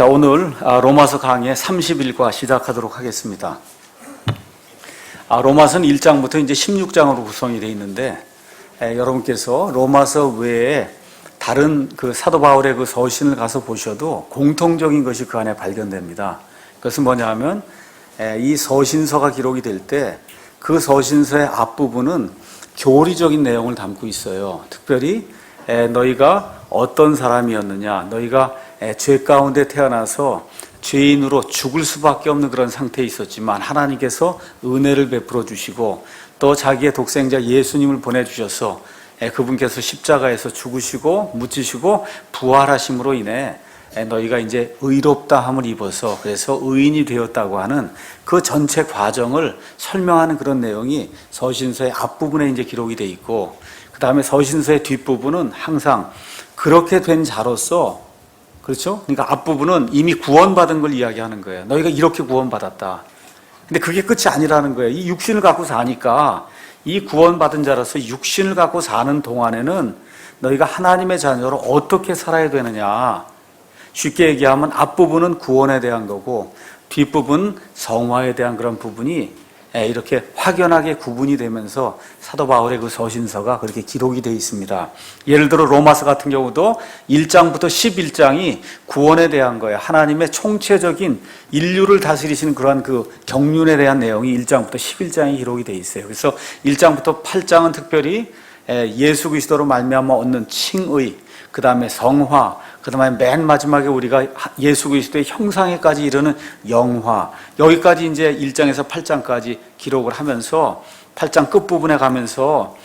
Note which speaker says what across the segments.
Speaker 1: 자, 오늘 로마서 강의 30일과 시작하도록 하겠습니다. 로마서는 1장부터 이제 16장으로 구성이 되어 있는데, 여러분께서 로마서 외에 다른 그 사도 바울의 그 서신을 가서 보셔도 공통적인 것이 그 안에 발견됩니다. 그것은 뭐냐 하면, 이 서신서가 기록이 될 때 그 서신서의 앞부분은 교리적인 내용을 담고 있어요. 특별히 너희가 어떤 사람이었느냐, 너희가 죄 가운데 태어나서 죄인으로 죽을 수밖에 없는 그런 상태에 있었지만 하나님께서 은혜를 베풀어 주시고 또 자기의 독생자 예수님을 보내주셔서 그분께서 십자가에서 죽으시고 묻히시고 부활하심으로 인해 너희가 이제 의롭다함을 입어서 그래서 의인이 되었다고 하는 그 전체 과정을 설명하는 그런 내용이 서신서의 앞부분에 이제 기록이 되어 있고, 그 다음에 서신서의 뒷부분은 항상 그렇게 된 자로서, 그렇죠? 그러니까 앞부분은 이미 구원받은 걸 이야기하는 거예요. 너희가 이렇게 구원받았다. 근데 그게 끝이 아니라는 거예요. 이 육신을 갖고 사니까 이 구원받은 자로서 육신을 갖고 사는 동안에는 너희가 하나님의 자녀로 어떻게 살아야 되느냐. 쉽게 얘기하면 앞부분은 구원에 대한 거고 뒷부분 성화에 대한 그런 부분이 이렇게 확연하게 구분이 되면서 사도 바울의 그 서신서가 그렇게 기록이 되어 있습니다. 예를 들어 로마서 같은 경우도 1장부터 11장이 구원에 대한 거예요. 하나님의 총체적인 인류를 다스리시는 그러한 그 경륜에 대한 내용이 1장부터 11장이 기록이 되어 있어요. 그래서 1장부터 8장은 특별히 예수 그리스도로 말미암아 얻는 칭의, 그 다음에 성화, 그 다음에 맨 마지막에 우리가 예수 그리스도의 형상에까지 이르는 영화, 여기까지 이제 1장에서 8장까지 기록을 하면서 8장 끝부분에 가면서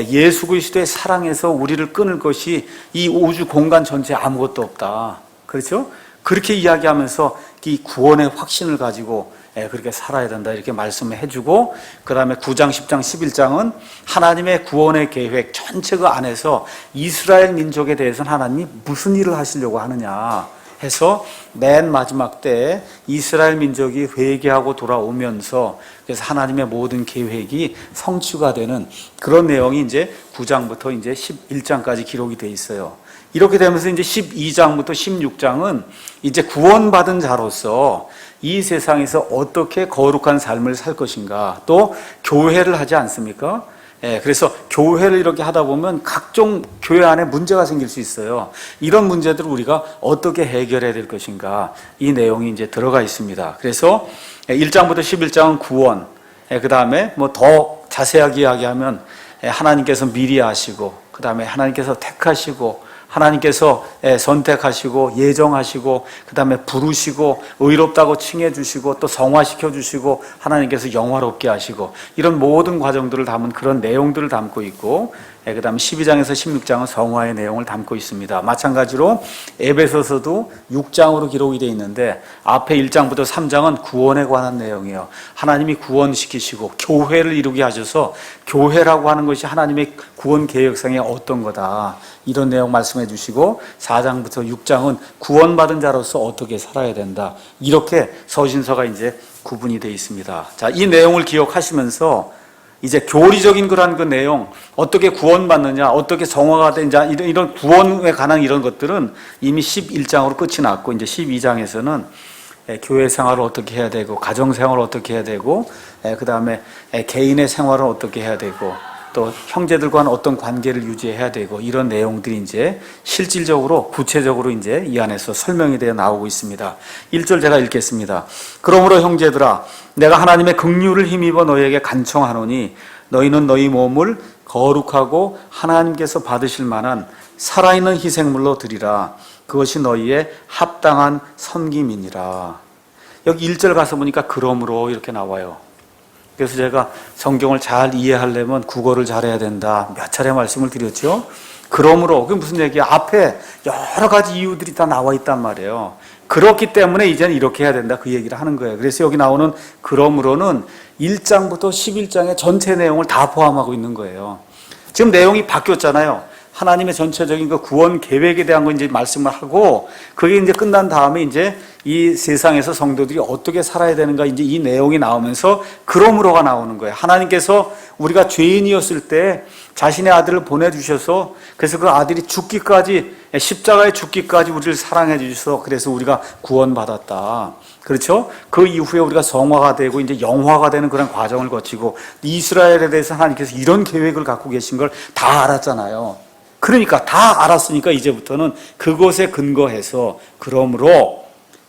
Speaker 1: 예수 그리스도의 사랑에서 우리를 끊을 것이 이 우주 공간 전체에 아무것도 없다. 그렇죠? 그렇게 이야기하면서 이 구원의 확신을 가지고 그렇게 살아야 된다 이렇게 말씀을 해주고, 그 다음에 9장, 10장, 11장은 하나님의 구원의 계획 전체 그 안에서 이스라엘 민족에 대해서는 하나님이 무슨 일을 하시려고 하느냐 해서 맨 마지막 때에 이스라엘 민족이 회개하고 돌아오면서 그래서 하나님의 모든 계획이 성취가 되는 그런 내용이 이제 9장부터 이제 11장까지 기록이 돼 있어요. 이렇게 되면서 이제 12장부터 16장은 이제 구원받은 자로서 이 세상에서 어떻게 거룩한 삶을 살 것인가, 또 교회를 하지 않습니까? 그래서 교회를 이렇게 하다 보면 각종 교회 안에 문제가 생길 수 있어요. 이런 문제들을 우리가 어떻게 해결해야 될 것인가, 이 내용이 이제 들어가 있습니다. 그래서 1장부터 11장은 구원, 그 다음에 뭐 더 자세하게 이야기하면 하나님께서 미리 아시고, 그 다음에 하나님께서 택하시고, 하나님께서 선택하시고 예정하시고 그 다음에 부르시고 의롭다고 칭해 주시고 또 성화시켜 주시고 하나님께서 영화롭게 하시고 이런 모든 과정들을 담은 그런 내용들을 담고 있고, 그 다음에 12장에서 16장은 성화의 내용을 담고 있습니다. 마찬가지로 에베소서도 6장으로 기록이 되어 있는데 앞에 1장부터 3장은 구원에 관한 내용이에요. 하나님이 구원시키시고 교회를 이루게 하셔서 교회라고 하는 것이 하나님의 구원 계획상의 어떤 거다, 이런 내용 말씀해 주시고, 4장부터 6장은 구원받은 자로서 어떻게 살아야 된다, 이렇게 서신서가 이제 구분이 되어 있습니다. 자, 이 내용을 기억하시면서 이제 교리적인 그런 그 내용, 어떻게 구원받느냐, 어떻게 성화가 되느냐, 이런 구원에 관한 이런 것들은 이미 11장으로 끝이 났고, 이제 12장에서는 교회 생활을 어떻게 해야 되고, 가정 생활을 어떻게 해야 되고, 그 다음에 개인의 생활을 어떻게 해야 되고, 또 형제들과는 어떤 관계를 유지해야 되고, 이런 내용들이 이제 실질적으로 구체적으로 이제 이 안에서 설명이 되어 나오고 있습니다. 1절 제가 읽겠습니다. 그러므로 형제들아, 내가 하나님의 긍휼을 힘입어 너희에게 간청하노니 너희는 너희 몸을 거룩하고 하나님께서 받으실 만한 살아있는 희생물로 드리라. 그것이 너희의 합당한 섬김이니라. 여기 1절 가서 보니까 그러므로 이렇게 나와요. 그래서 제가 성경을 잘 이해하려면 국어를 잘해야 된다 몇 차례 말씀을 드렸죠. 그러므로, 그게 무슨 얘기야? 앞에 여러 가지 이유들이 다 나와 있단 말이에요. 그렇기 때문에 이제는 이렇게 해야 된다, 그 얘기를 하는 거예요. 그래서 여기 나오는 그러므로는 1장부터 11장의 전체 내용을 다 포함하고 있는 거예요. 지금 내용이 바뀌었잖아요. 하나님의 전체적인 그 구원 계획에 대한 거 이제 말씀을 하고, 그게 이제 끝난 다음에 이제 이 세상에서 성도들이 어떻게 살아야 되는가 이제 이 내용이 나오면서 그러므로가 나오는 거예요. 하나님께서 우리가 죄인이었을 때 자신의 아들을 보내주셔서 그래서 그 아들이 죽기까지 십자가에 죽기까지 우리를 사랑해 주셔서 그래서 우리가 구원받았다. 그렇죠? 그 이후에 우리가 성화가 되고 이제 영화가 되는 그런 과정을 거치고 이스라엘에 대해서 하나님께서 이런 계획을 갖고 계신 걸 다 알았잖아요. 그러니까 다 알았으니까 이제부터는 그것에 근거해서 그러므로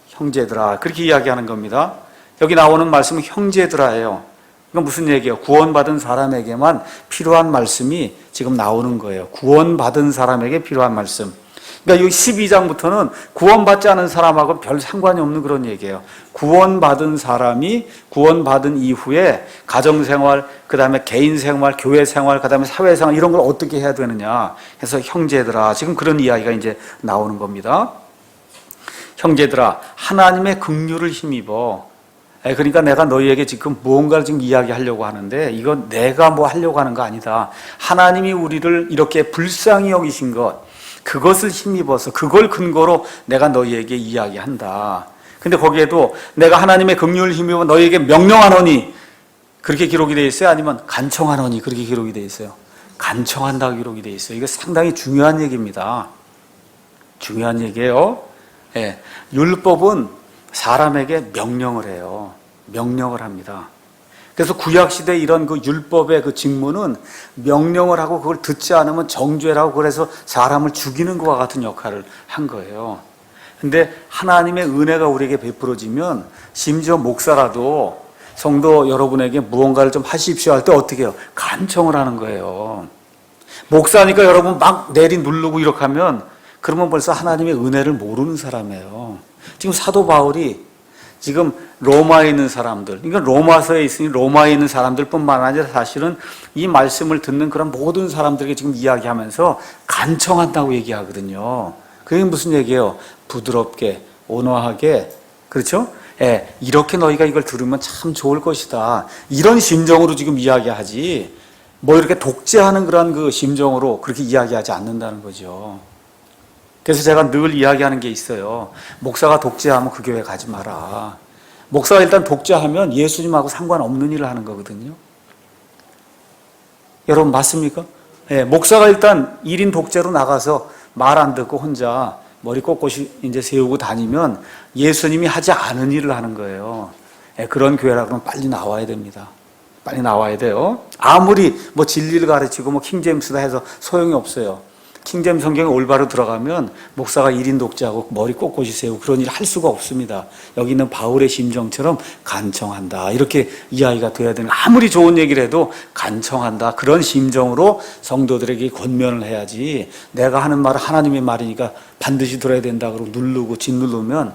Speaker 1: 형제들아 그렇게 이야기하는 겁니다. 여기 나오는 말씀은 형제들아예요. 이건 무슨 얘기예요? 구원받은 사람에게만 필요한 말씀이 지금 나오는 거예요. 구원받은 사람에게 필요한 말씀. 그러니까 여기 12장부터는 구원받지 않은 사람하고 별 상관이 없는 그런 얘기예요. 구원받은 사람이 구원받은 이후에 가정생활, 그 다음에 개인생활, 교회생활, 그 다음에 사회생활 이런 걸 어떻게 해야 되느냐 해서 형제들아 지금 그런 이야기가 이제 나오는 겁니다. 형제들아 하나님의 긍휼을 힘입어. 그러니까 내가 너희에게 지금 무언가를 지금 이야기하려고 하는데 이건 내가 뭐 하려고 하는 거 아니다. 하나님이 우리를 이렇게 불쌍히 여기신 것 그것을 힘입어서 그걸 근거로 내가 너희에게 이야기한다. 근데 거기에도 내가 하나님의 긍휼을 힘입어 너희에게 명령하노니 그렇게 기록이 되어 있어요? 아니면 간청하노니 그렇게 기록이 되어 있어요? 간청한다고 기록이 되어 있어요. 이거 상당히 중요한 얘기입니다. 중요한 얘기예요. 예, 율법은 사람에게 명령을 해요. 명령을 합니다. 그래서 구약시대 이런 그 율법의 그 직무는 명령을 하고 그걸 듣지 않으면 정죄라고 그래서 사람을 죽이는 것과 같은 역할을 한 거예요. 근데 하나님의 은혜가 우리에게 베풀어지면 심지어 목사라도 성도 여러분에게 무언가를 좀 하십시오 할 때 어떻게 해요? 간청을 하는 거예요. 목사니까 여러분 막 내리 누르고 이렇게 하면 그러면 벌써 하나님의 은혜를 모르는 사람이에요. 지금 사도 바울이 지금 로마에 있는 사람들, 그러니까 로마서에 있으니 로마에 있는 사람들뿐만 아니라 사실은 이 말씀을 듣는 그런 모든 사람들에게 지금 이야기하면서 간청한다고 얘기하거든요. 그게 무슨 얘기예요? 부드럽게, 온화하게, 그렇죠? 예, 이렇게 너희가 이걸 들으면 참 좋을 것이다. 이런 심정으로 지금 이야기하지, 뭐 이렇게 독재하는 그런 그 심정으로 그렇게 이야기하지 않는다는 거죠. 그래서 제가 늘 이야기하는 게 있어요. 목사가 독재하면 그 교회 가지 마라. 목사가 일단 독재하면 예수님하고 상관없는 일을 하는 거거든요. 여러분 맞습니까? 네, 목사가 일단 1인 독재로 나가서 말 안 듣고 혼자 머리 꼿꼿이 이제 세우고 다니면 예수님이 하지 않은 일을 하는 거예요. 네, 그런 교회라 그러면 빨리 나와야 됩니다. 빨리 나와야 돼요. 아무리 뭐 진리를 가르치고 뭐 킹제임스다 해서 소용이 없어요. 킹제임스 성경에 올바로 들어가면 목사가 1인 독재하고 머리 꼿꼿이 세우고 그런 일 할 수가 없습니다. 여기 있는 바울의 심정처럼 간청한다. 이렇게 이야기가 돼야 되는, 아무리 좋은 얘기를 해도 간청한다. 그런 심정으로 성도들에게 권면을 해야지, 내가 하는 말은 하나님의 말이니까 반드시 들어야 된다 그러고 누르고 짓누르면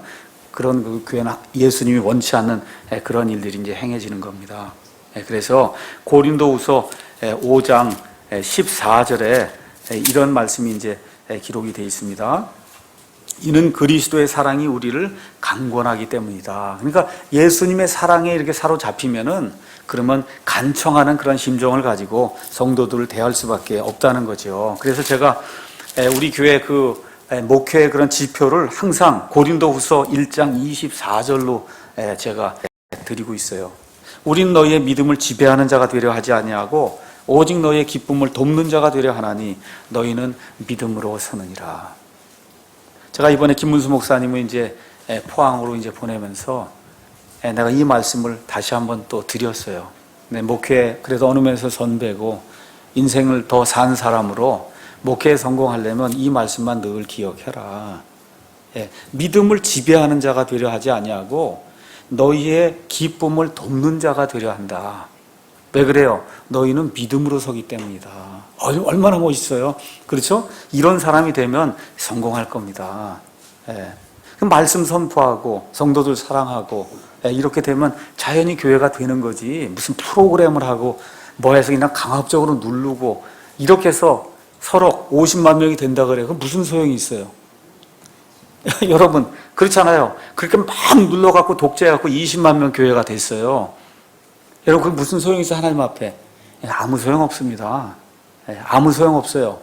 Speaker 1: 그런 그 교회는 예수님이 원치 않는 그런 일들이 이제 행해지는 겁니다. 그래서 고린도후서 5장 14절에 이런 말씀이 이제 기록이 되어 있습니다. 이는 그리스도의 사랑이 우리를 강권하기 때문이다. 그러니까 예수님의 사랑에 이렇게 사로잡히면은 그러면 간청하는 그런 심정을 가지고 성도들을 대할 수밖에 없다는 거죠. 그래서 제가 우리 교회 그 목회의 그런 지표를 항상 고린도후서 1장 24절로 제가 드리고 있어요. 우린 너희의 믿음을 지배하는 자가 되려 하지 아니하고 오직 너희의 기쁨을 돕는 자가 되려 하나니 너희는 믿음으로 서느니라. 제가 이번에 김문수 목사님을 이제 포항으로 이제 보내면서 내가 이 말씀을 다시 한번 또 드렸어요. 목회 그래도 어느 면에서 선배고 인생을 더 산 사람으로 목회에 성공하려면 이 말씀만 늘 기억해라. 믿음을 지배하는 자가 되려 하지 아니하고 너희의 기쁨을 돕는 자가 되려 한다. 왜 그래요? 너희는 믿음으로 서기 때문이다. 얼마나 멋있어요. 그렇죠? 이런 사람이 되면 성공할 겁니다. 말씀 선포하고 성도들 사랑하고 이렇게 되면 자연히 교회가 되는 거지, 무슨 프로그램을 하고 뭐 해서 그냥 강압적으로 누르고 이렇게 해서 서로 50만 명이 된다 그래요. 그럼 무슨 소용이 있어요? 여러분 그렇잖아요. 그렇게 막 눌러갖고 독재해갖고 20만 명 교회가 됐어요. 여러분, 그 무슨 소용이 있어요, 하나님 앞에? 아무 소용 없습니다. 아무 소용 없어요.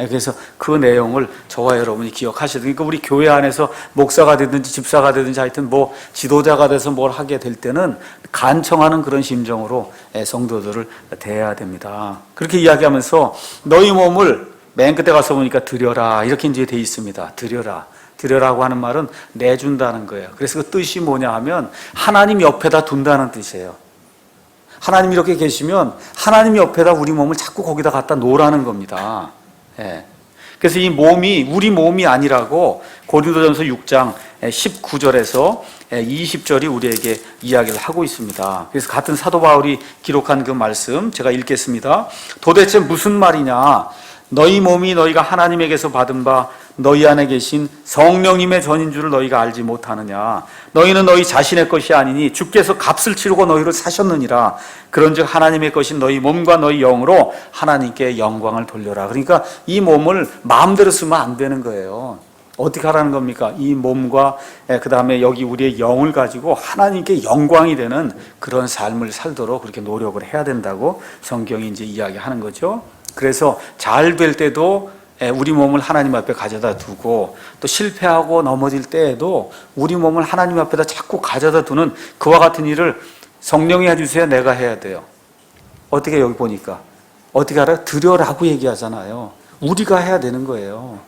Speaker 1: 그래서 그 내용을 저와 여러분이 기억하셔야 돼요. 그러니까 우리 교회 안에서 목사가 되든지 집사가 되든지 하여튼 뭐 지도자가 돼서 뭘 하게 될 때는 간청하는 그런 심정으로 성도들을 대해야 됩니다. 그렇게 이야기하면서 너희 몸을 맨 끝에 가서 보니까 드려라 이렇게 이제 돼 있습니다. 드려라고 하는 말은 내준다는 거예요. 그래서 그 뜻이 뭐냐 하면 하나님 옆에다 둔다는 뜻이에요. 하나님 이렇게 계시면 하나님 옆에다 우리 몸을 자꾸 거기다 갖다 놓으라는 겁니다. 그래서 이 몸이 우리 몸이 아니라고 고린도전서 6장 19절에서 20절이 우리에게 이야기를 하고 있습니다. 그래서 같은 사도 바울이 기록한 그 말씀 제가 읽겠습니다. 도대체 무슨 말이냐? 너희 몸이 너희가 하나님에게서 받은 바 너희 안에 계신 성령님의 전인 줄을 너희가 알지 못하느냐? 너희는 너희 자신의 것이 아니니 주께서 값을 치르고 너희를 사셨느니라. 그런즉 하나님의 것인 너희 몸과 너희 영으로 하나님께 영광을 돌려라. 그러니까 이 몸을 마음대로 쓰면 안 되는 거예요. 어떻게 하라는 겁니까? 이 몸과 그 다음에 여기 우리의 영을 가지고 하나님께 영광이 되는 그런 삶을 살도록 그렇게 노력을 해야 된다고 성경이 이제 이야기하는 거죠. 그래서 잘 될 때도 우리 몸을 하나님 앞에 가져다 두고 또 실패하고 넘어질 때에도 우리 몸을 하나님 앞에다 자꾸 가져다 두는 그와 같은 일을 성령이 해주세요. 내가 해야 돼요. 어떻게 여기 보니까 어떻게 알아요? 드려라고 얘기하잖아요. 우리가 해야 되는 거예요.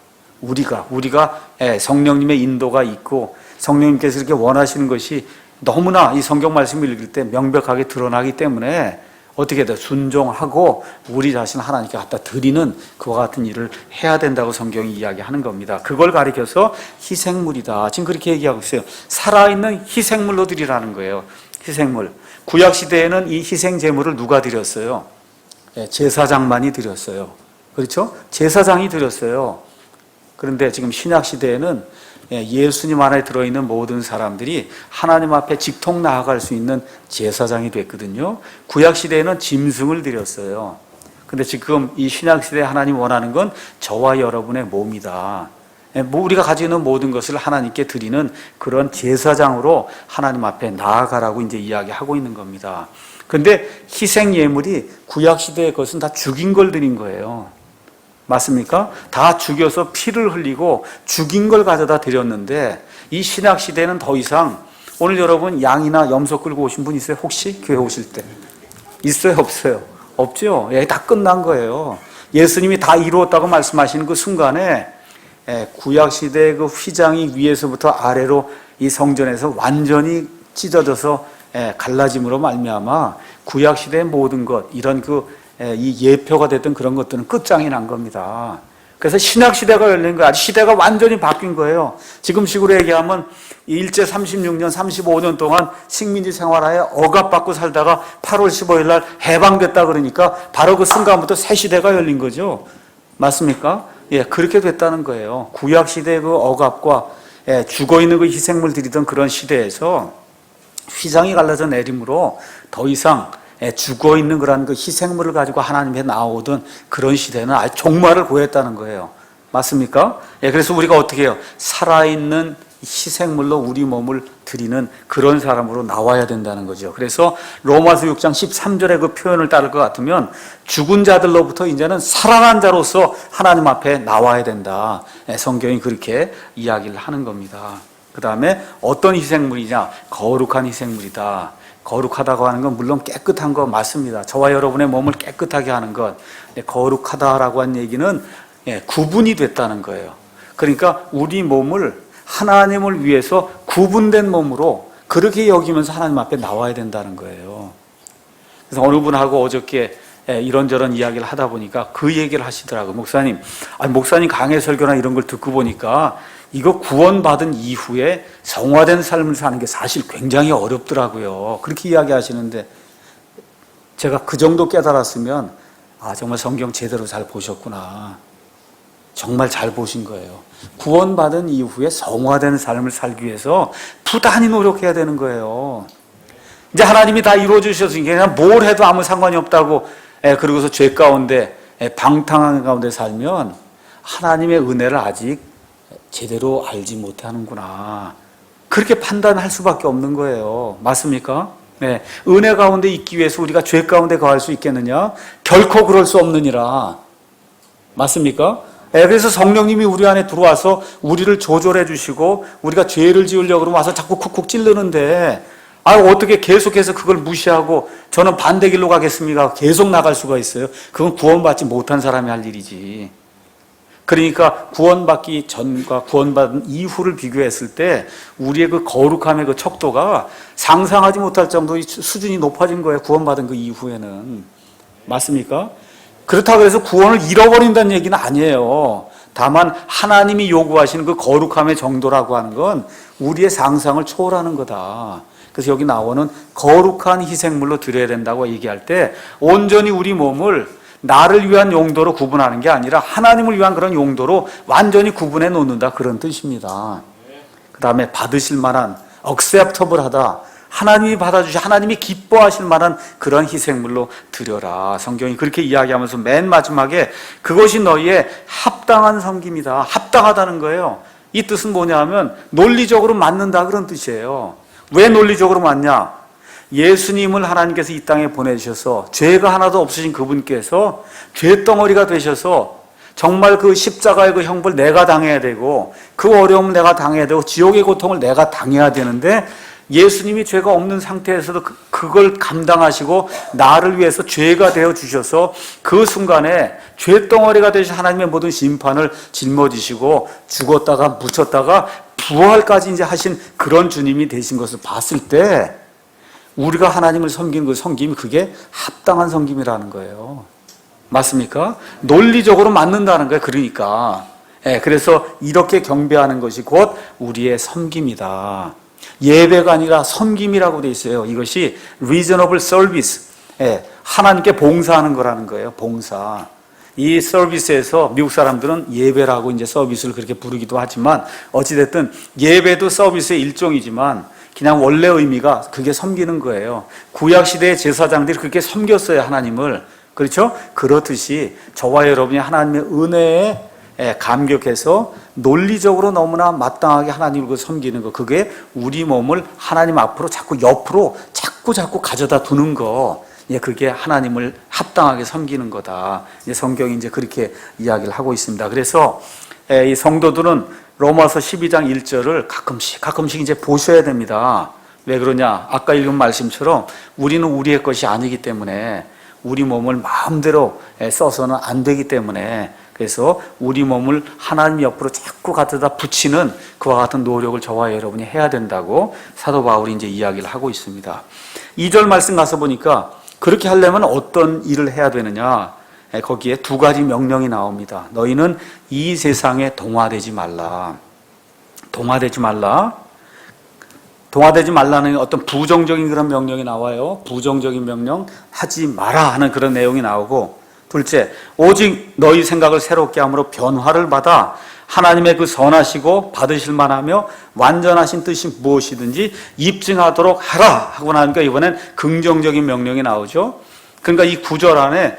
Speaker 1: 우리가 성령님의 인도가 있고 성령님께서 이렇게 원하시는 것이 너무나 이 성경 말씀을 읽을 때 명백하게 드러나기 때문에 어떻게 돼? 순종하고 우리 자신 하나님께 갖다 드리는 그와 같은 일을 해야 된다고 성경이 이야기하는 겁니다. 그걸 가리켜서 희생물이다. 지금 그렇게 얘기하고 있어요. 살아있는 희생물로 드리라는 거예요. 희생물. 구약시대에는 이 희생제물을 누가 드렸어요? 제사장만이 드렸어요. 그렇죠? 제사장이 드렸어요. 그런데 지금 신약시대에는 예수님 안에 들어있는 모든 사람들이 하나님 앞에 직통 나아갈 수 있는 제사장이 됐거든요. 구약시대에는 짐승을 드렸어요. 근데 지금 이 신약시대에 하나님 원하는 건 저와 여러분의 몸이다. 우리가 가지고 있는 모든 것을 하나님께 드리는 그런 제사장으로 하나님 앞에 나아가라고 이제 이야기하고 있는 겁니다. 근데 희생 예물이 구약시대의 것은 다 죽인 걸 드린 거예요. 맞습니까? 다 죽여서 피를 흘리고 죽인 걸 가져다 드렸는데 이 신약시대는 더 이상 오늘 여러분 양이나 염소 끌고 오신 분 있어요? 혹시 교회 오실 때? 있어요? 없어요? 없죠? 다 끝난 거예요. 예수님이 다 이루었다고 말씀하시는 그 순간에 구약시대의 그 휘장이 위에서부터 아래로 이 성전에서 완전히 찢어져서 갈라짐으로 말미암아 구약시대의 모든 것 이런 이 예표가 됐던 그런 것들은 끝장이 난 겁니다. 그래서 신약시대가 열린 거예요. 시대가 완전히 바뀐 거예요. 지금 식으로 얘기하면 일제 36년, 35년 동안 식민지 생활하에 억압받고 살다가 8월 15일 날 해방됐다 그러니까 바로 그 순간부터 새 시대가 열린 거죠. 맞습니까? 그렇게 됐다는 거예요. 구약시대의 그 억압과 죽어있는 그 희생물 드리던 그런 시대에서 휘장이 갈라져 내림으로 더 이상 죽어있는 그런 그 희생물을 가지고 하나님께 나오던 그런 시대는 아주 종말을 고했다는 거예요. 맞습니까? 그래서 우리가 어떻게 해요? 살아있는 희생물로 우리 몸을 드리는 그런 사람으로 나와야 된다는 거죠. 그래서 로마서 6장 13절의 그 표현을 따를 것 같으면 죽은 자들로부터 이제는 살아난 자로서 하나님 앞에 나와야 된다. 성경이 그렇게 이야기를 하는 겁니다. 그 다음에 어떤 희생물이냐? 거룩한 희생물이다. 거룩하다고 하는 건 물론 깨끗한 거 맞습니다. 저와 여러분의 몸을 깨끗하게 하는 것. 거룩하다라고 한 얘기는 구분이 됐다는 거예요. 그러니까 우리 몸을 하나님을 위해서 구분된 몸으로 그렇게 여기면서 하나님 앞에 나와야 된다는 거예요. 그래서 어느 분하고 어저께 이런저런 이야기를 하다 보니까 그 얘기를 하시더라고요. 목사님 강해 설교나 이런 걸 듣고 보니까 이거 구원받은 이후에 성화된 삶을 사는 게 사실 굉장히 어렵더라고요. 그렇게 이야기하시는데 제가 그 정도 깨달았으면 정말 성경 제대로 잘 보셨구나. 정말 잘 보신 거예요. 구원받은 이후에 성화된 삶을 살기 위해서 부단히 노력해야 되는 거예요. 이제 하나님이 다 이루어 주셨으니까 그냥 뭘 해도 아무 상관이 없다고 그러고서 죄 가운데 방탕한 가운데 살면 하나님의 은혜를 아직 제대로 알지 못하는구나. 그렇게 판단할 수밖에 없는 거예요. 맞습니까? 은혜 가운데 있기 위해서 우리가 죄 가운데 거할 수 있겠느냐? 결코 그럴 수 없느니라. 맞습니까? 그래서 성령님이 우리 안에 들어와서 우리를 조절해 주시고 우리가 죄를 지으려고 그러면 와서 자꾸 쿡쿡 찔르는데 어떻게 계속해서 그걸 무시하고 저는 반대길로 가겠습니까? 계속 나갈 수가 있어요. 그건 구원받지 못한 사람이 할 일이지. 그러니까 구원받기 전과 구원받은 이후를 비교했을 때 우리의 그 거룩함의 그 척도가 상상하지 못할 정도의 수준이 높아진 거예요. 구원받은 그 이후에는. 맞습니까? 그렇다고 해서 구원을 잃어버린다는 얘기는 아니에요. 다만 하나님이 요구하시는 그 거룩함의 정도라고 하는 건 우리의 상상을 초월하는 거다. 그래서 여기 나오는 거룩한 희생물로 드려야 된다고 얘기할 때 온전히 우리 몸을 나를 위한 용도로 구분하는 게 아니라 하나님을 위한 그런 용도로 완전히 구분해 놓는다, 그런 뜻입니다. 그 다음에 받으실 만한, acceptable하다, 하나님이 받아주시, 하나님이 기뻐하실 만한 그런 희생물로 드려라. 성경이 그렇게 이야기하면서 맨 마지막에 그것이 너희의 합당한 섬김이다. 합당하다는 거예요. 이 뜻은 뭐냐 하면 논리적으로 맞는다, 그런 뜻이에요. 왜 논리적으로 맞냐? 예수님을 하나님께서 이 땅에 보내주셔서 죄가 하나도 없으신 그분께서 죄덩어리가 되셔서 정말 그 십자가의 그 형벌 내가 당해야 되고 그 어려움을 내가 당해야 되고 지옥의 고통을 내가 당해야 되는데 예수님이 죄가 없는 상태에서도 그걸 감당하시고 나를 위해서 죄가 되어 주셔서 그 순간에 죄덩어리가 되신 하나님의 모든 심판을 짊어지시고 죽었다가 묻혔다가 부활까지 이제 하신 그런 주님이 되신 것을 봤을 때 우리가 하나님을 섬기는 그 섬김이 그게 합당한 섬김이라는 거예요. 맞습니까? 논리적으로 맞는다는 거예요. 그러니까. 그래서 이렇게 경배하는 것이 곧 우리의 섬김이다. 예배가 아니라 섬김이라고 돼 있어요. 이것이 reasonable service. 하나님께 봉사하는 거라는 거예요. 봉사. 이 서비스에서 미국 사람들은 예배라고 이제 서비스를 그렇게 부르기도 하지만 어찌됐든 예배도 서비스의 일종이지만 그냥 원래 의미가 그게 섬기는 거예요. 구약시대의 제사장들이 그렇게 섬겼어요, 하나님을. 그렇죠? 그렇듯이 저와 여러분이 하나님의 은혜에 감격해서 논리적으로 너무나 마땅하게 하나님을 섬기는 거, 그게 우리 몸을 하나님 앞으로 자꾸 옆으로 자꾸 가져다 두는 거, 그게 하나님을 합당하게 섬기는 거다. 성경이 이제 그렇게 이야기를 하고 있습니다. 그래서 이 성도들은 로마서 12장 1절을 가끔씩 이제 보셔야 됩니다. 왜 그러냐? 아까 읽은 말씀처럼 우리는 우리의 것이 아니기 때문에 우리 몸을 마음대로 써서는 안 되기 때문에 그래서 우리 몸을 하나님 옆으로 자꾸 갖다 붙이는 그와 같은 노력을 저와 여러분이 해야 된다고 사도 바울이 이제 이야기를 하고 있습니다. 2절 말씀 가서 보니까 그렇게 하려면 어떤 일을 해야 되느냐? 거기에 두 가지 명령이 나옵니다. 너희는 이 세상에 동화되지 말라. 동화되지 말라. 동화되지 말라는 어떤 부정적인 그런 명령이 나와요. 부정적인 명령, 하지 마라 하는 그런 내용이 나오고, 둘째, 오직 너희 생각을 새롭게 함으로 변화를 받아 하나님의 그 선하시고 받으실 만하며 완전하신 뜻이 무엇이든지 입증하도록 하라 하고 나니까 이번엔 긍정적인 명령이 나오죠. 그러니까 이 구절 안에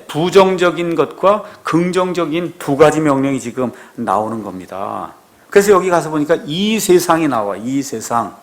Speaker 1: 부정적인 것과 긍정적인 두 가지 명령이 지금 나오는 겁니다. 그래서 여기 가서 보니까 이 세상이 나와. 이 세상.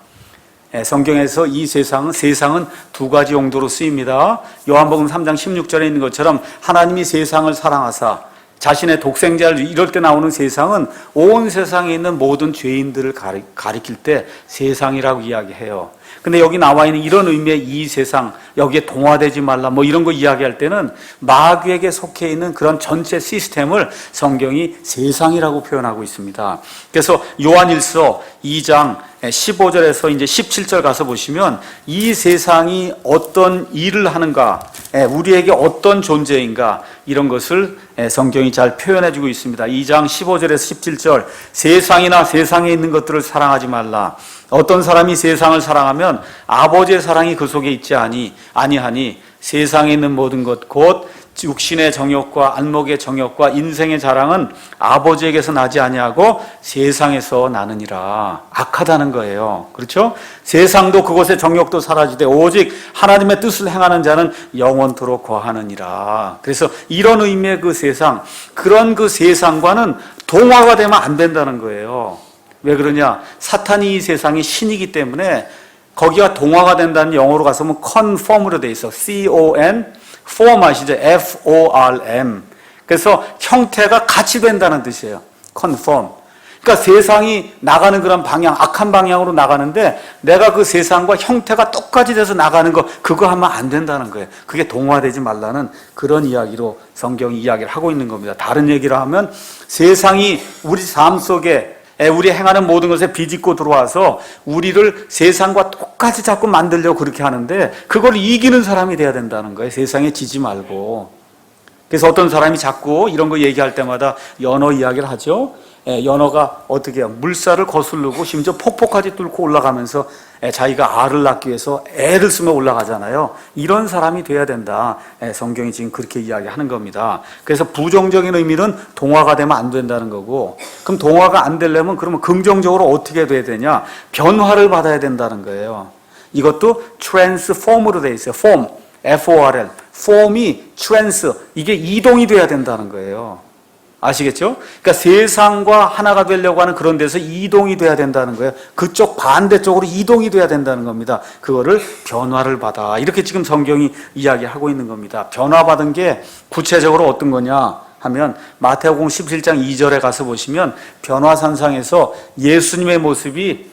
Speaker 1: 성경에서 이 세상은 두 가지 용도로 쓰입니다. 요한복음 3장 16절에 있는 것처럼 하나님이 세상을 사랑하사 자신의 독생자를, 이럴 때 나오는 세상은 온 세상에 있는 모든 죄인들을 가리킬 때 세상이라고 이야기해요. 근데 여기 나와 있는 이런 의미의 이 세상, 여기에 동화되지 말라 뭐 이런 거 이야기할 때는 마귀에게 속해 있는 그런 전체 시스템을 성경이 세상이라고 표현하고 있습니다. 그래서 요한일서 2장 15절에서 이제 17절 가서 보시면 이 세상이 어떤 일을 하는가, 우리에게 어떤 존재인가, 이런 것을 성경이 잘 표현해주고 있습니다. 2장 15절에서 17절, 세상이나 세상에 있는 것들을 사랑하지 말라. 어떤 사람이 세상을 사랑하면 아버지의 사랑이 그 속에 있지 아니하니 세상에 있는 모든 것 곧 육신의 정욕과 안목의 정욕과 인생의 자랑은 아버지에게서 나지 아니하고 세상에서 나느니라. 악하다는 거예요. 그렇죠? 세상도 그곳의 정욕도 사라지되 오직 하나님의 뜻을 행하는 자는 영원토록 거하느니라. 그래서 이런 의미의 그 세상, 그런 그 세상과는 동화가 되면 안 된다는 거예요. 왜 그러냐? 사탄이 이 세상이 신이기 때문에 거기가 동화가 된다는 영어로 가서 보면 conform으로 돼 있어. C-O-N, form 아시죠? F-O-R-M. 그래서 형태가 같이 된다는 뜻이에요. conform. 그러니까 세상이 나가는 그런 방향, 악한 방향으로 나가는데 내가 그 세상과 형태가 똑같이 돼서 나가는 거, 그거 하면 안 된다는 거예요. 그게 동화되지 말라는 그런 이야기로 성경이 이야기를 하고 있는 겁니다. 다른 얘기로 하면 세상이 우리 삶 속에 우리 행하는 모든 것에 비집고 들어와서 우리를 세상과 똑같이 자꾸 만들려고 그렇게 하는데 그걸 이기는 사람이 돼야 된다는 거예요. 세상에 지지 말고. 그래서 어떤 사람이 자꾸 이런 거 얘기할 때마다 연어 이야기를 하죠. 연어가 어떻게 해요? 물살을 거스르고 심지어 폭포까지 뚫고 올라가면서 자기가 알을 낳기 위해서 애를 쓰며 올라가잖아요. 이런 사람이 돼야 된다. 성경이 지금 그렇게 이야기하는 겁니다. 그래서 부정적인 의미는 동화가 되면 안 된다는 거고, 그럼 동화가 안 되려면 그러면 긍정적으로 어떻게 돼야 되냐? 변화를 받아야 된다는 거예요. 이것도 transform으로 되어 있어요. form, F-O-R-M. form이 trans, 이게 이동이 돼야 된다는 거예요. 아시겠죠? 그러니까 세상과 하나가 되려고 하는 그런 데서 이동이 돼야 된다는 거예요. 그쪽 반대쪽으로 이동이 돼야 된다는 겁니다. 그거를 변화를 받아. 이렇게 지금 성경이 이야기하고 있는 겁니다. 변화받은 게 구체적으로 어떤 거냐 하면 마태복음 17장 2절에 가서 보시면 변화산상에서 예수님의 모습이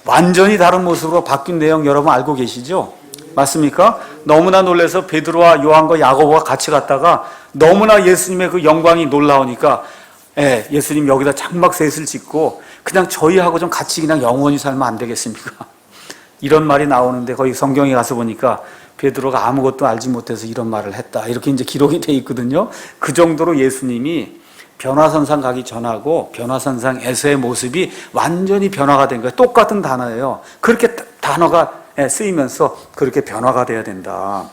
Speaker 1: 완전히 다른 모습으로 바뀐 내용 여러분 알고 계시죠? 맞습니까? 너무나 놀라서 베드로와 요한과 야고보가 같이 갔다가 너무나 예수님의 그 영광이 놀라우니까 예수님 여기다 장막셋을 짓고 그냥 저희하고 좀 같이 그냥 영원히 살면 안 되겠습니까? 이런 말이 나오는데 거기 성경에 가서 보니까 베드로가 아무것도 알지 못해서 이런 말을 했다. 이렇게 이제 기록이 돼 있거든요. 그 정도로 예수님이 변화산상 가기 전하고 변화산상에서의 모습이 완전히 변화가 된 거예요. 똑같은 단어예요. 그렇게 단어가 쓰이면서 그렇게 변화가 돼야 된다.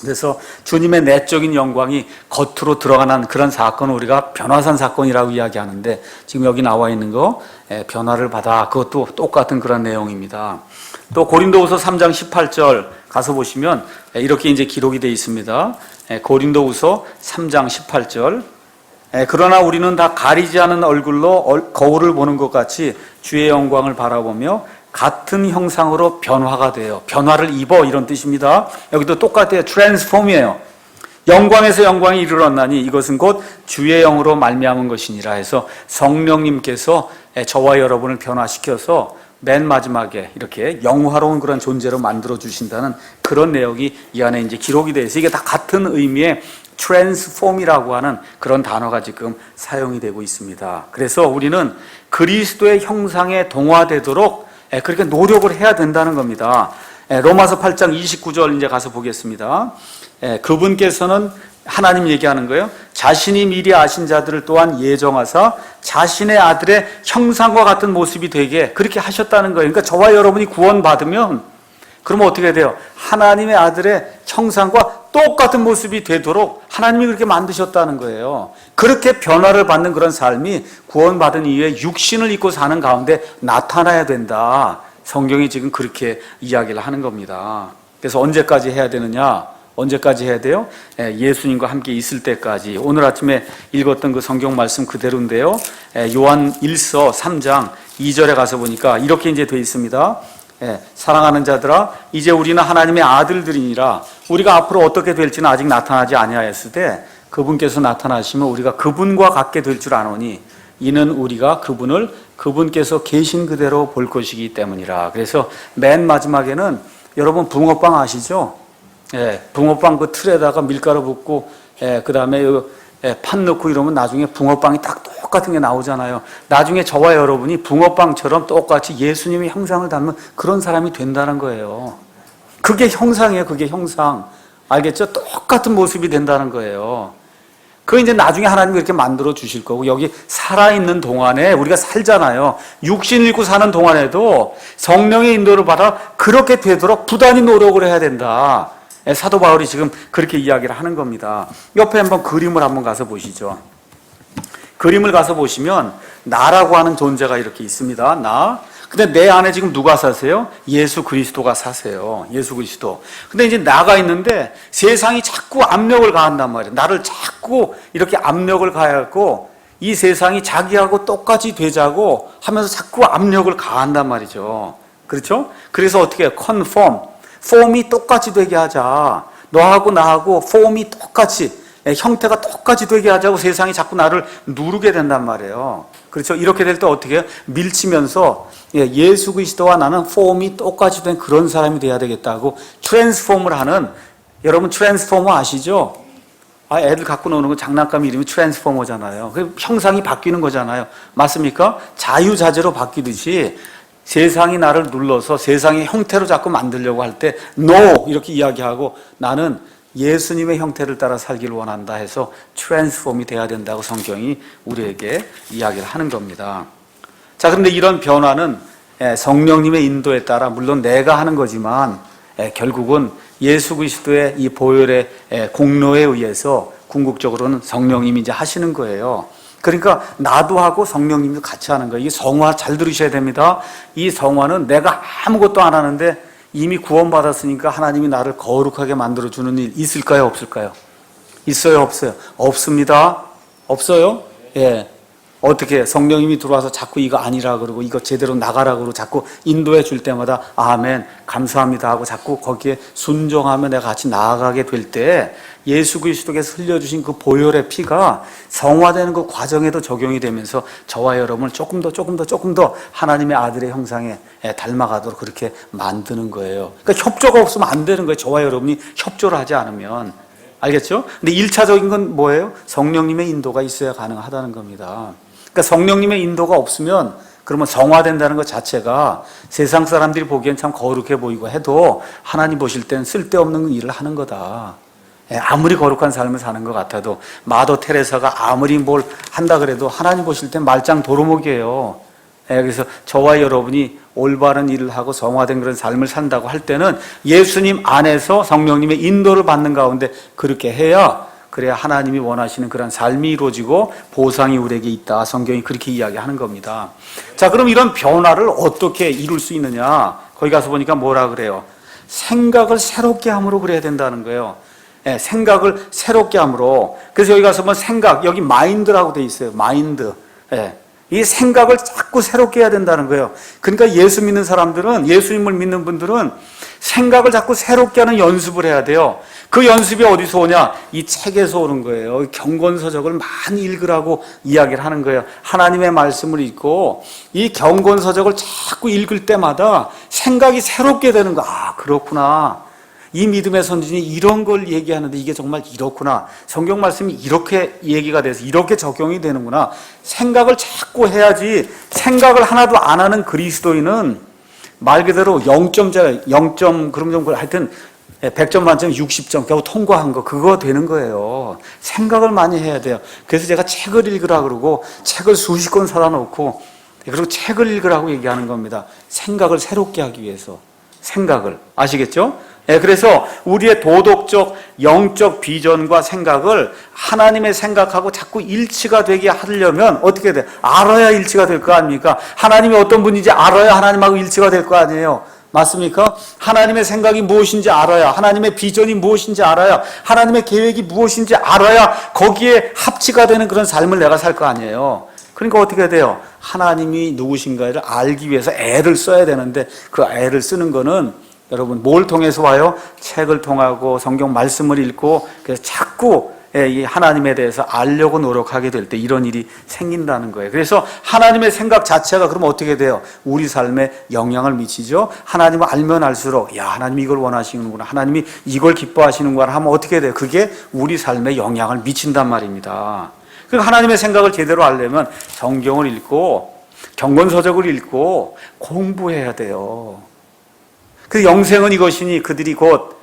Speaker 1: 그래서 주님의 내적인 영광이 겉으로 드러가는 그런 사건을 우리가 변화산 사건이라고 이야기하는데 지금 여기 나와 있는 거 변화를 받아, 그것도 똑같은 그런 내용입니다. 또 고린도후서 3장 18절 가서 보시면 이렇게 이제 기록이 되어 있습니다. 고린도후서 3장 18절. 그러나 우리는 다 가리지 않은 얼굴로 거울을 보는 것 같이 주의 영광을 바라보며 같은 형상으로 변화가 돼요. 변화를 입어, 이런 뜻입니다. 여기도 똑같아요. 트랜스폼이에요. 영광에서 영광이 이르렀나니 이것은 곧 주의 영으로 말미암은 것이니라 해서 성령님께서 저와 여러분을 변화시켜서 맨 마지막에 이렇게 영화로운 그런 존재로 만들어 주신다는 그런 내용이 이 안에 이제 기록이 되어 있어요. 이게 다 같은 의미의 transform이라고 하는 그런 단어가 지금 사용이 되고 있습니다. 그래서 우리는 그리스도의 형상에 동화되도록 그렇게 노력을 해야 된다는 겁니다. 로마서 8장 29절 이제 가서 보겠습니다. 그분께서는 하나님 얘기하는 거예요. 자신이 미리 아신 자들을 또한 예정하사 자신의 아들의 형상과 같은 모습이 되게 그렇게 하셨다는 거예요. 그러니까 저와 여러분이 구원받으면 그러면 어떻게 돼요? 하나님의 아들의 형상과 똑같은 모습이 되도록 하나님이 그렇게 만드셨다는 거예요. 그렇게 변화를 받는 그런 삶이 구원받은 이후에 육신을 입고 사는 가운데 나타나야 된다. 성경이 지금 그렇게 이야기를 하는 겁니다. 그래서 언제까지 해야 되느냐? 언제까지 해야 돼요? 예수님과 함께 있을 때까지. 오늘 아침에 읽었던 그 성경 말씀 그대로인데요. 요한 1서 3장 2절에 가서 보니까 이렇게 이제 되어 있습니다. 사랑하는 자들아, 이제 우리는 하나님의 아들들이니라. 우리가 앞으로 어떻게 될지는 아직 나타나지 아니하였을 때 그분께서 나타나시면 우리가 그분과 같게 될 줄 아노니 이는 우리가 그분을 그분께서 계신 그대로 볼 것이기 때문이라. 그래서 맨 마지막에는 여러분 붕어빵 아시죠? 붕어빵 그 틀에다가 밀가루 붓고 그 다음에 판 넣고 이러면 나중에 붕어빵이 딱 똑같은 게 나오잖아요. 나중에 저와 여러분이 붕어빵처럼 똑같이 예수님의 형상을 닮은 그런 사람이 된다는 거예요. 그게 형상이에요. 그게 형상. 알겠죠? 똑같은 모습이 된다는 거예요. 그거 이제 나중에 하나님이 이렇게 만들어 주실 거고, 여기 살아있는 동안에 우리가 살잖아요. 육신 잃고 사는 동안에도 성령의 인도를 받아 그렇게 되도록 부단히 노력을 해야 된다. 사도 바울이 지금 그렇게 이야기를 하는 겁니다. 옆에 한번 그림을 한번 가서 보시죠. 그림을 가서 보시면 나라고 하는 존재가 이렇게 있습니다. 나. 근데 내 안에 지금 누가 사세요? 예수 그리스도가 사세요. 예수 그리스도. 근데 이제 나가 있는데 세상이 자꾸 압력을 가한단 말이에요. 나를 자꾸 이렇게 압력을 가해갖고 이 세상이 자기하고 똑같이 되자고 하면서 자꾸 압력을 가한단 말이죠. 그렇죠? 그래서 어떻게 해요? conform. 폼이 똑같이 되게 하자. 너하고 나하고 폼이 똑같이 형태가 똑같이 되게 하자고 세상이 자꾸 나를 누르게 된단 말이에요. 그렇죠? 이렇게 될 때 어떻게 해요? 밀치면서 예수 그리스도와 나는 폼이 똑같이 된 그런 사람이 돼야 되겠다고 트랜스폼을 하는, 여러분 트랜스포머 아시죠? 애들 갖고 노는 거 장난감 이름이 트랜스포머잖아요. 그 형상이 바뀌는 거잖아요. 맞습니까? 자유자재로 바뀌듯이 세상이 나를 눌러서 세상의 형태로 자꾸 만들려고 할 때 No! 이렇게 이야기하고 나는 예수님의 형태를 따라 살기를 원한다 해서 트랜스폼이 돼야 된다고 성경이 우리에게 이야기를 하는 겁니다. 자, 그런데 이런 변화는 성령님의 인도에 따라 물론 내가 하는 거지만 결국은 예수 그리스도의 이 보혈의 공로에 의해서 궁극적으로는 성령님이 이제 하시는 거예요. 그러니까 나도 하고 성령님도 같이 하는 거예요. 이 성화 잘 들으셔야 됩니다. 이 성화는 내가 아무것도 안 하는데 이미 구원받았으니까 하나님이 나를 거룩하게 만들어주는 일 있을까요? 없을까요? 있어요? 없어요? 없습니다. 없어요? 예. 어떻게 성령님이 들어와서 자꾸 이거 아니라 그러고 이거 제대로 나가라 그러고 자꾸 인도해 줄 때마다 아멘 감사합니다 하고 자꾸 거기에 순종하며 내가 같이 나아가게 될 때 예수 그리스도께서 흘려주신 그 보혈의 피가 성화되는 그 과정에도 적용이 되면서 저와 여러분을 조금 더 하나님의 아들의 형상에 닮아가도록 그렇게 만드는 거예요. 그러니까 협조가 없으면 안 되는 거예요. 저와 여러분이 협조를 하지 않으면. 알겠죠? 근데 1차적인 건 뭐예요? 성령님의 인도가 있어야 가능하다는 겁니다. 그러니까 성령님의 인도가 없으면 그러면 성화된다는 것 자체가 세상 사람들이 보기엔 참 거룩해 보이고 해도 하나님 보실 땐 쓸데없는 일을 하는 거다. 아무리 거룩한 삶을 사는 것 같아도 마더 테레사가 아무리 뭘 한다 그래도 하나님 보실 땐 말짱 도루묵이에요. 그래서 저와 여러분이 올바른 일을 하고 성화된 그런 삶을 산다고 할 때는 예수님 안에서 성령님의 인도를 받는 가운데 그렇게 해야 그래야 하나님이 원하시는 그런 삶이 이루어지고 보상이 우리에게 있다. 성경이 그렇게 이야기하는 겁니다. 자, 그럼 이런 변화를 어떻게 이룰 수 있느냐? 거기 가서 보니까 뭐라 그래요? 생각을 새롭게 함으로 그래야 된다는 거예요. 생각을 새롭게 함으로. 그래서 여기 가서 보면 생각, 여기 마인드라고 돼 있어요. 마인드. 이 생각을 자꾸 새롭게 해야 된다는 거예요. 그러니까 예수 믿는 사람들은, 예수님을 믿는 분들은 생각을 자꾸 새롭게 하는 연습을 해야 돼요. 그 연습이 어디서 오냐? 이 책에서 오는 거예요. 경건서적을 많이 읽으라고 이야기를 하는 거예요. 하나님의 말씀을 읽고 이 경건서적을 자꾸 읽을 때마다 생각이 새롭게 되는 거. 아, 그렇구나. 이 믿음의 선진이 이런 걸 얘기하는데 이게 정말 이렇구나. 성경 말씀이 이렇게 얘기가 돼서 이렇게 적용이 되는구나. 생각을 자꾸 해야지. 생각을 하나도 안 하는 그리스도인은 말 그대로 0점짜리, 0점, 그럼 좀 하여튼 100점 만점에 60점 겨우 통과한 거 그거 되는 거예요. 생각을 많이 해야 돼요. 그래서 제가 책을 읽으라 그러고 책을 수십 권 사다 놓고 그리고 책을 읽으라고 얘기하는 겁니다. 생각을 새롭게 하기 위해서. 생각을. 아시겠죠? 그래서 우리의 도덕적, 영적 비전과 생각을 하나님의 생각하고 자꾸 일치가 되게 하려면 어떻게 돼? 알아야 일치가 될 거 아닙니까? 하나님이 어떤 분인지 알아야 하나님하고 일치가 될 거 아니에요? 맞습니까? 하나님의 생각이 무엇인지 알아야, 하나님의 비전이 무엇인지 알아야, 하나님의 계획이 무엇인지 알아야 거기에 합치가 되는 그런 삶을 내가 살 거 아니에요? 그러니까 어떻게 돼요? 하나님이 누구신가를 알기 위해서 애를 써야 되는데 그 애를 쓰는 거는 여러분 뭘 통해서 와요? 책을 통하고 성경 말씀을 읽고 그래서 자꾸 이 하나님에 대해서 알려고 노력하게 될 때 이런 일이 생긴다는 거예요. 그래서 하나님의 생각 자체가 그러면 어떻게 돼요? 우리 삶에 영향을 미치죠. 하나님을 알면 알수록 야, 하나님이 이걸 원하시는구나, 하나님이 이걸 기뻐하시는구나 하면 어떻게 돼요? 그게 우리 삶에 영향을 미친단 말입니다. 그러니까 하나님의 생각을 제대로 알려면 성경을 읽고 경건서적을 읽고 공부해야 돼요. 그 영생은 이것이니 그들이 곧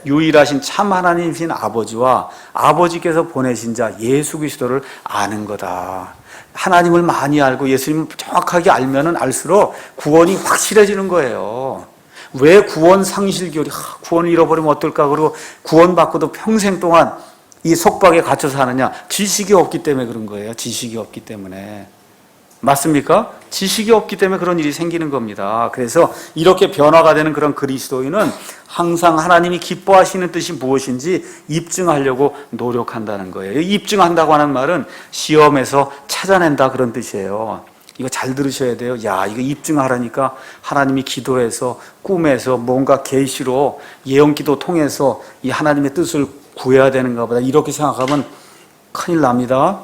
Speaker 1: 유일하신 참 하나님이신 아버지와 아버지께서 보내신 자 예수 그리스도를 아는 거다. 하나님을 많이 알고 예수님을 정확하게 알면은 알수록 구원이 확실해지는 거예요. 왜 구원 상실교리, 구원을 잃어버리면 어떨까? 그리고 구원받고도 평생 동안 이 속박에 갇혀 사느냐? 지식이 없기 때문에 그런 거예요. 지식이 없기 때문에. 맞습니까? 지식이 없기 때문에 그런 일이 생기는 겁니다. 그래서 이렇게 변화가 되는 그런 그리스도인은 항상 하나님이 기뻐하시는 뜻이 무엇인지 입증하려고 노력한다는 거예요. 입증한다고 하는 말은 시험에서 찾아낸다 그런 뜻이에요. 이거 잘 들으셔야 돼요. 야, 이거 입증하라니까 하나님이 기도해서 꿈에서 뭔가 계시로 예언기도 통해서 이 하나님의 뜻을 구해야 되는가 보다 이렇게 생각하면 큰일 납니다.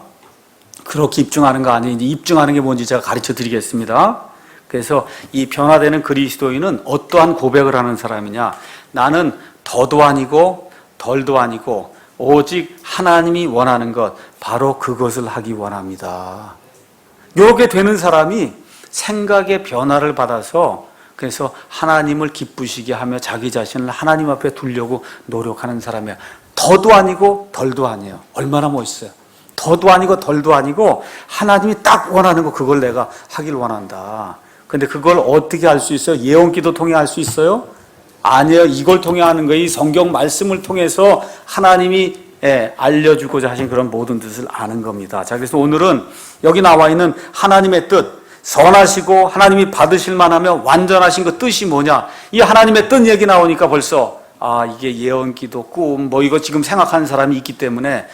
Speaker 1: 그렇게 입증하는 거 아니에요. 입증하는 게 뭔지 제가 가르쳐 드리겠습니다. 그래서 이 변화되는 그리스도인은 어떠한 고백을 하는 사람이냐? 나는 더도 아니고 덜도 아니고 오직 하나님이 원하는 것, 바로 그것을 하기 원합니다. 이렇게 되는 사람이 생각의 변화를 받아서 그래서 하나님을 기쁘시게 하며 자기 자신을 하나님 앞에 두려고 노력하는 사람이야. 더도 아니고 덜도 아니에요. 얼마나 멋있어요. 더도 아니고 덜도 아니고 하나님이 딱 원하는 거, 그걸 내가 하길 원한다. 근데 그걸 어떻게 할 수 있어요? 예언기도 통해 할 수 있어요? 아니에요. 이걸 통해 하는 거예요. 이 성경 말씀을 통해서 하나님이 알려주고자 하신 그런 모든 뜻을 아는 겁니다. 자, 그래서 오늘은 여기 나와 있는 하나님의 뜻, 선하시고 하나님이 받으실 만하며 완전하신 그 뜻이 뭐냐? 이 하나님의 뜻 얘기 나오니까 벌써 이게 예언기도, 꿈, 이거 지금 생각하는 사람이 있기 때문에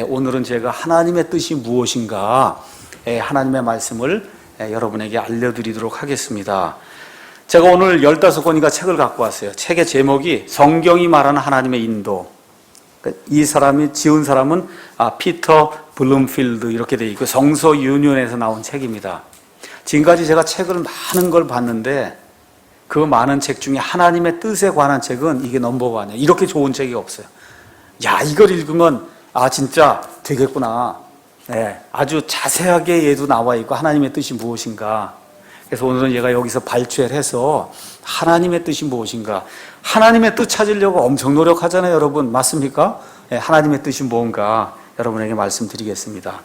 Speaker 1: 오늘은 제가 하나님의 뜻이 무엇인가 하나님의 말씀을 여러분에게 알려드리도록 하겠습니다. 제가 오늘 15권인가 책을 갖고 왔어요. 책의 제목이 성경이 말하는 하나님의 인도. 이 사람이 지은 사람은 피터 블룸필드 이렇게 돼 있고 성서 유니온에서 나온 책입니다. 지금까지 제가 책을 많은 걸 봤는데 그 많은 책 중에 하나님의 뜻에 관한 책은 이게 넘버원이에요. 이렇게 좋은 책이 없어요. 야, 이걸 읽으면 진짜 되겠구나. 아주 자세하게 얘도 나와 있고 하나님의 뜻이 무엇인가. 그래서 오늘은 얘가 여기서 발췌를 해서 하나님의 뜻이 무엇인가. 하나님의 뜻 찾으려고 엄청 노력하잖아요, 여러분. 맞습니까? 하나님의 뜻이 뭔가 여러분에게 말씀드리겠습니다.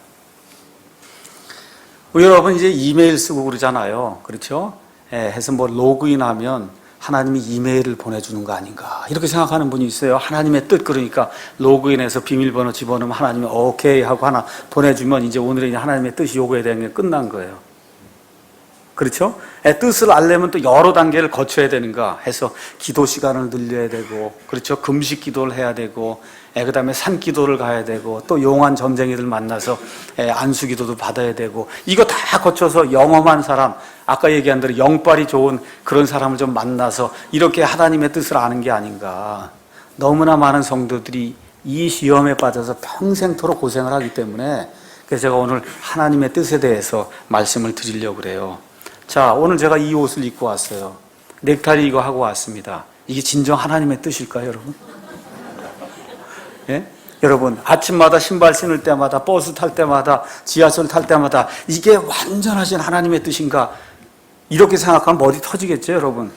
Speaker 1: 여러분 이제 이메일 쓰고 그러잖아요. 그렇죠? 해서 로그인하면 하나님이 이메일을 보내주는 거 아닌가 이렇게 생각하는 분이 있어요. 하나님의 뜻, 그러니까 로그인해서 비밀번호 집어넣으면 하나님이 오케이 하고 하나 보내주면 이제 오늘은 하나님의 뜻이 요구에 대한 게 끝난 거예요. 그렇죠? 뜻을 알려면 또 여러 단계를 거쳐야 되는가 해서 기도 시간을 늘려야 되고, 그렇죠? 금식 기도를 해야 되고, 그 다음에 산 기도를 가야 되고, 또 용한 점쟁이들 만나서 안수 기도도 받아야 되고, 이거 다 거쳐서 영험한 사람, 아까 얘기한 대로 영빨이 좋은 그런 사람을 좀 만나서 이렇게 하나님의 뜻을 아는 게 아닌가. 너무나 많은 성도들이 이 시험에 빠져서 평생토록 고생을 하기 때문에, 그래서 제가 오늘 하나님의 뜻에 대해서 말씀을 드리려고 그래요. 자, 오늘 제가 이 옷을 입고 왔어요. 넥타이 이거 하고 왔습니다. 이게 진정 하나님의 뜻일까요, 여러분? 예? 여러분, 아침마다 신발 신을 때마다, 버스 탈 때마다, 지하철 탈 때마다 이게 완전하신 하나님의 뜻인가? 이렇게 생각하면 머리 터지겠죠, 여러분?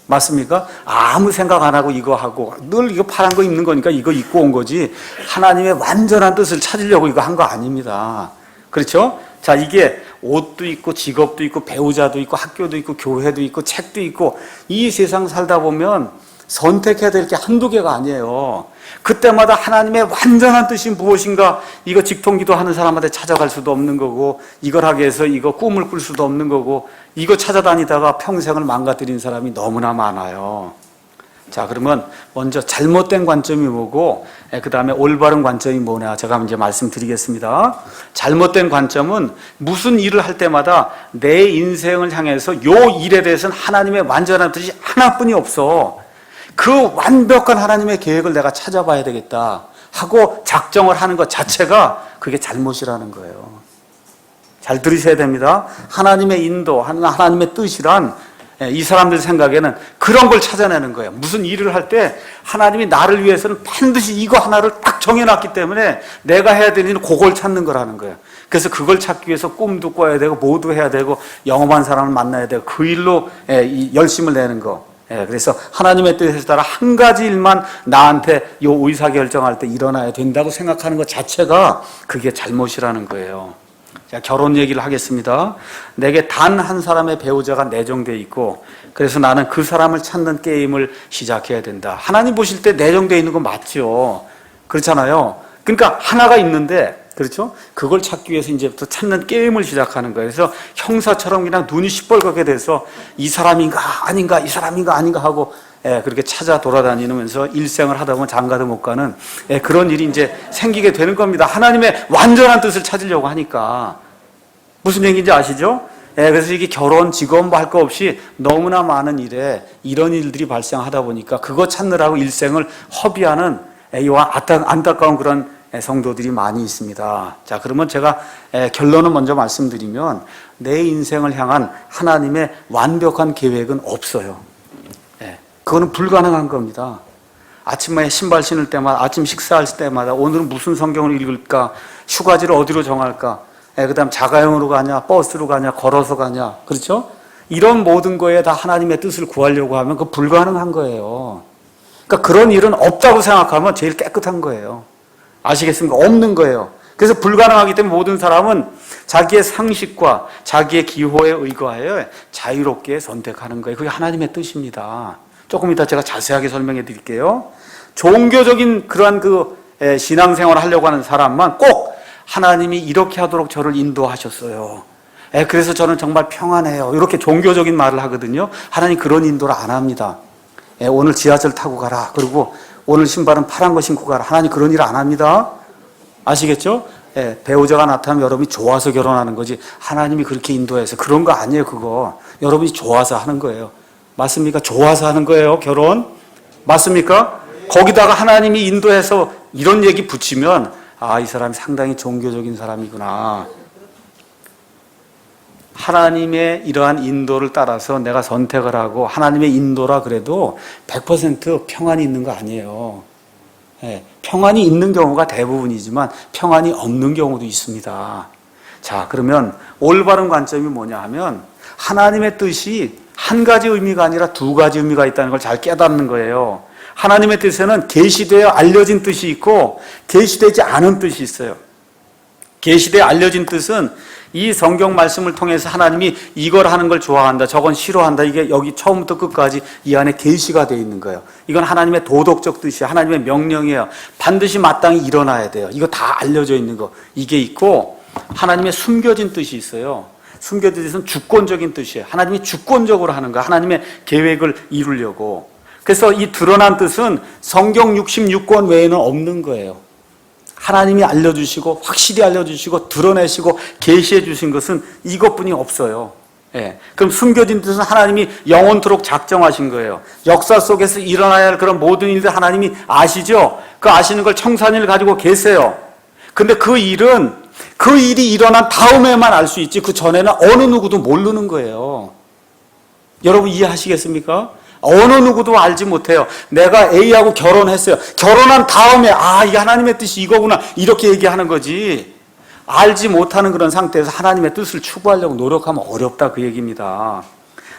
Speaker 1: 맞습니까? 아무 생각 안 하고 이거 하고 늘 이거 파란 거 입는 거니까 이거 입고 온 거지 하나님의 완전한 뜻을 찾으려고 이거 한 거 아닙니다. 그렇죠? 자, 이게 옷도 있고 직업도 있고 배우자도 있고 학교도 있고 교회도 있고 책도 있고 이 세상 살다 보면 선택해야 될 게 한두 개가 아니에요. 그때마다 하나님의 완전한 뜻이 무엇인가, 이거 직통기도 하는 사람한테 찾아갈 수도 없는 거고, 이걸 하기 위해서 이거 꿈을 꿀 수도 없는 거고, 이거 찾아다니다가 평생을 망가뜨린 사람이 너무나 많아요. 자, 그러면 먼저 잘못된 관점이 뭐고, 그 다음에 올바른 관점이 뭐냐, 제가 이제 말씀드리겠습니다. 잘못된 관점은 무슨 일을 할 때마다 내 인생을 향해서 요 일에 대해서는 하나님의 완전한 뜻이 하나뿐이 없어. 그 완벽한 하나님의 계획을 내가 찾아봐야 되겠다 하고 작정을 하는 것 자체가 그게 잘못이라는 거예요. 잘 들으셔야 됩니다. 하나님의 인도, 하나님의 뜻이란 이 사람들 생각에는 그런 걸 찾아내는 거예요. 무슨 일을 할 때 하나님이 나를 위해서는 반드시 이거 하나를 딱 정해놨기 때문에 내가 해야 되는 일은 그걸 찾는 거라는 거예요. 그래서 그걸 찾기 위해서 꿈도 꿔야 되고 뭐도 해야 되고 영험한 사람을 만나야 되고 그 일로 열심을 내는 거. 그래서 하나님의 뜻에 따라 한 가지 일만 나한테 요 의사결정할 때 일어나야 된다고 생각하는 것 자체가 그게 잘못이라는 거예요. 자, 결혼 얘기를 하겠습니다. 내게 단 한 사람의 배우자가 내정되어 있고, 그래서 나는 그 사람을 찾는 게임을 시작해야 된다. 하나님 보실 때 내정되어 있는 건 맞죠. 그렇잖아요. 그러니까 하나가 있는데, 그렇죠? 그걸 찾기 위해서 이제부터 찾는 게임을 시작하는 거예요. 그래서 형사처럼 그냥 눈이 시뻘겋게 돼서 이 사람인가 아닌가, 이 사람인가 아닌가 하고 그렇게 찾아 돌아다니면서 일생을 하다 보면 장가도 못 가는 그런 일이 이제 생기게 되는 겁니다. 하나님의 완전한 뜻을 찾으려고 하니까. 무슨 얘기인지 아시죠? 그래서 이게 결혼, 직업 뭐 할 거 없이 너무나 많은 일에 이런 일들이 발생하다 보니까 그거 찾느라고 일생을 허비하는 이와 안타까운 그런 성도들이 많이 있습니다. 자, 그러면 제가 결론을 먼저 말씀드리면 내 인생을 향한 하나님의 완벽한 계획은 없어요. 그거는 불가능한 겁니다. 아침에 신발 신을 때마다, 아침 식사할 때마다 오늘은 무슨 성경을 읽을까? 휴가지를 어디로 정할까? 그 다음 자가용으로 가냐? 버스로 가냐? 걸어서 가냐? 그렇죠? 이런 모든 거에 다 하나님의 뜻을 구하려고 하면 그거 불가능한 거예요. 그러니까 그런 일은 없다고 생각하면 제일 깨끗한 거예요. 아시겠습니까? 없는 거예요. 그래서 불가능하기 때문에 모든 사람은 자기의 상식과 자기의 기호에 의거하여 자유롭게 선택하는 거예요. 그게 하나님의 뜻입니다. 조금 이따 제가 자세하게 설명해 드릴게요. 종교적인 그러한 신앙생활을 하려고 하는 사람만 꼭 하나님이 이렇게 하도록 저를 인도하셨어요. 그래서 저는 정말 평안해요. 이렇게 종교적인 말을 하거든요. 하나님 그런 인도를 안 합니다. 오늘 지하철 타고 가라. 그리고 오늘 신발은 파란 거 신고 가라. 하나님 그런 일 안 합니다. 아시겠죠? 배우자가 나타나면 여러분이 좋아서 결혼하는 거지 하나님이 그렇게 인도해서 그런 거 아니에요. 그거 여러분이 좋아서 하는 거예요. 맞습니까? 좋아서 하는 거예요. 결혼 맞습니까? 거기다가 하나님이 인도해서 이런 얘기 붙이면 이 사람이 상당히 종교적인 사람이구나. 하나님의 이러한 인도를 따라서 내가 선택을 하고 하나님의 인도라 그래도 100% 평안이 있는 거 아니에요. 평안이 있는 경우가 대부분이지만 평안이 없는 경우도 있습니다. 자, 그러면 올바른 관점이 뭐냐 하면 하나님의 뜻이 한 가지 의미가 아니라 두 가지 의미가 있다는 걸 잘 깨닫는 거예요. 하나님의 뜻에는 계시되어 알려진 뜻이 있고 계시되지 않은 뜻이 있어요. 계시되어 알려진 뜻은 이 성경 말씀을 통해서 하나님이 이걸 하는 걸 좋아한다, 저건 싫어한다. 이게 여기 처음부터 끝까지 이 안에 계시가 되어 있는 거예요. 이건 하나님의 도덕적 뜻이에요. 하나님의 명령이에요. 반드시 마땅히 일어나야 돼요. 이거 다 알려져 있는 거. 이게 있고 하나님의 숨겨진 뜻이 있어요. 숨겨진 뜻은 주권적인 뜻이에요. 하나님이 주권적으로 하는 거예요. 하나님의 계획을 이루려고. 그래서 이 드러난 뜻은 성경 66권 외에는 없는 거예요. 하나님이 알려주시고 확실히 알려주시고 드러내시고 계시해 주신 것은 이것뿐이 없어요. 그럼 숨겨진 뜻은 하나님이 영원토록 작정하신 거예요. 역사 속에서 일어나야 할 그런 모든 일들 하나님이 아시죠? 그 아시는 걸 청산일 가지고 계세요. 근데 그 일이 일어난 다음에만 알 수 있지 그 전에는 어느 누구도 모르는 거예요. 여러분 이해하시겠습니까? 어느 누구도 알지 못해요. 내가 A하고 결혼했어요. 결혼한 다음에 이게 하나님의 뜻이 이거구나 이렇게 얘기하는 거지. 알지 못하는 그런 상태에서 하나님의 뜻을 추구하려고 노력하면 어렵다 그 얘기입니다.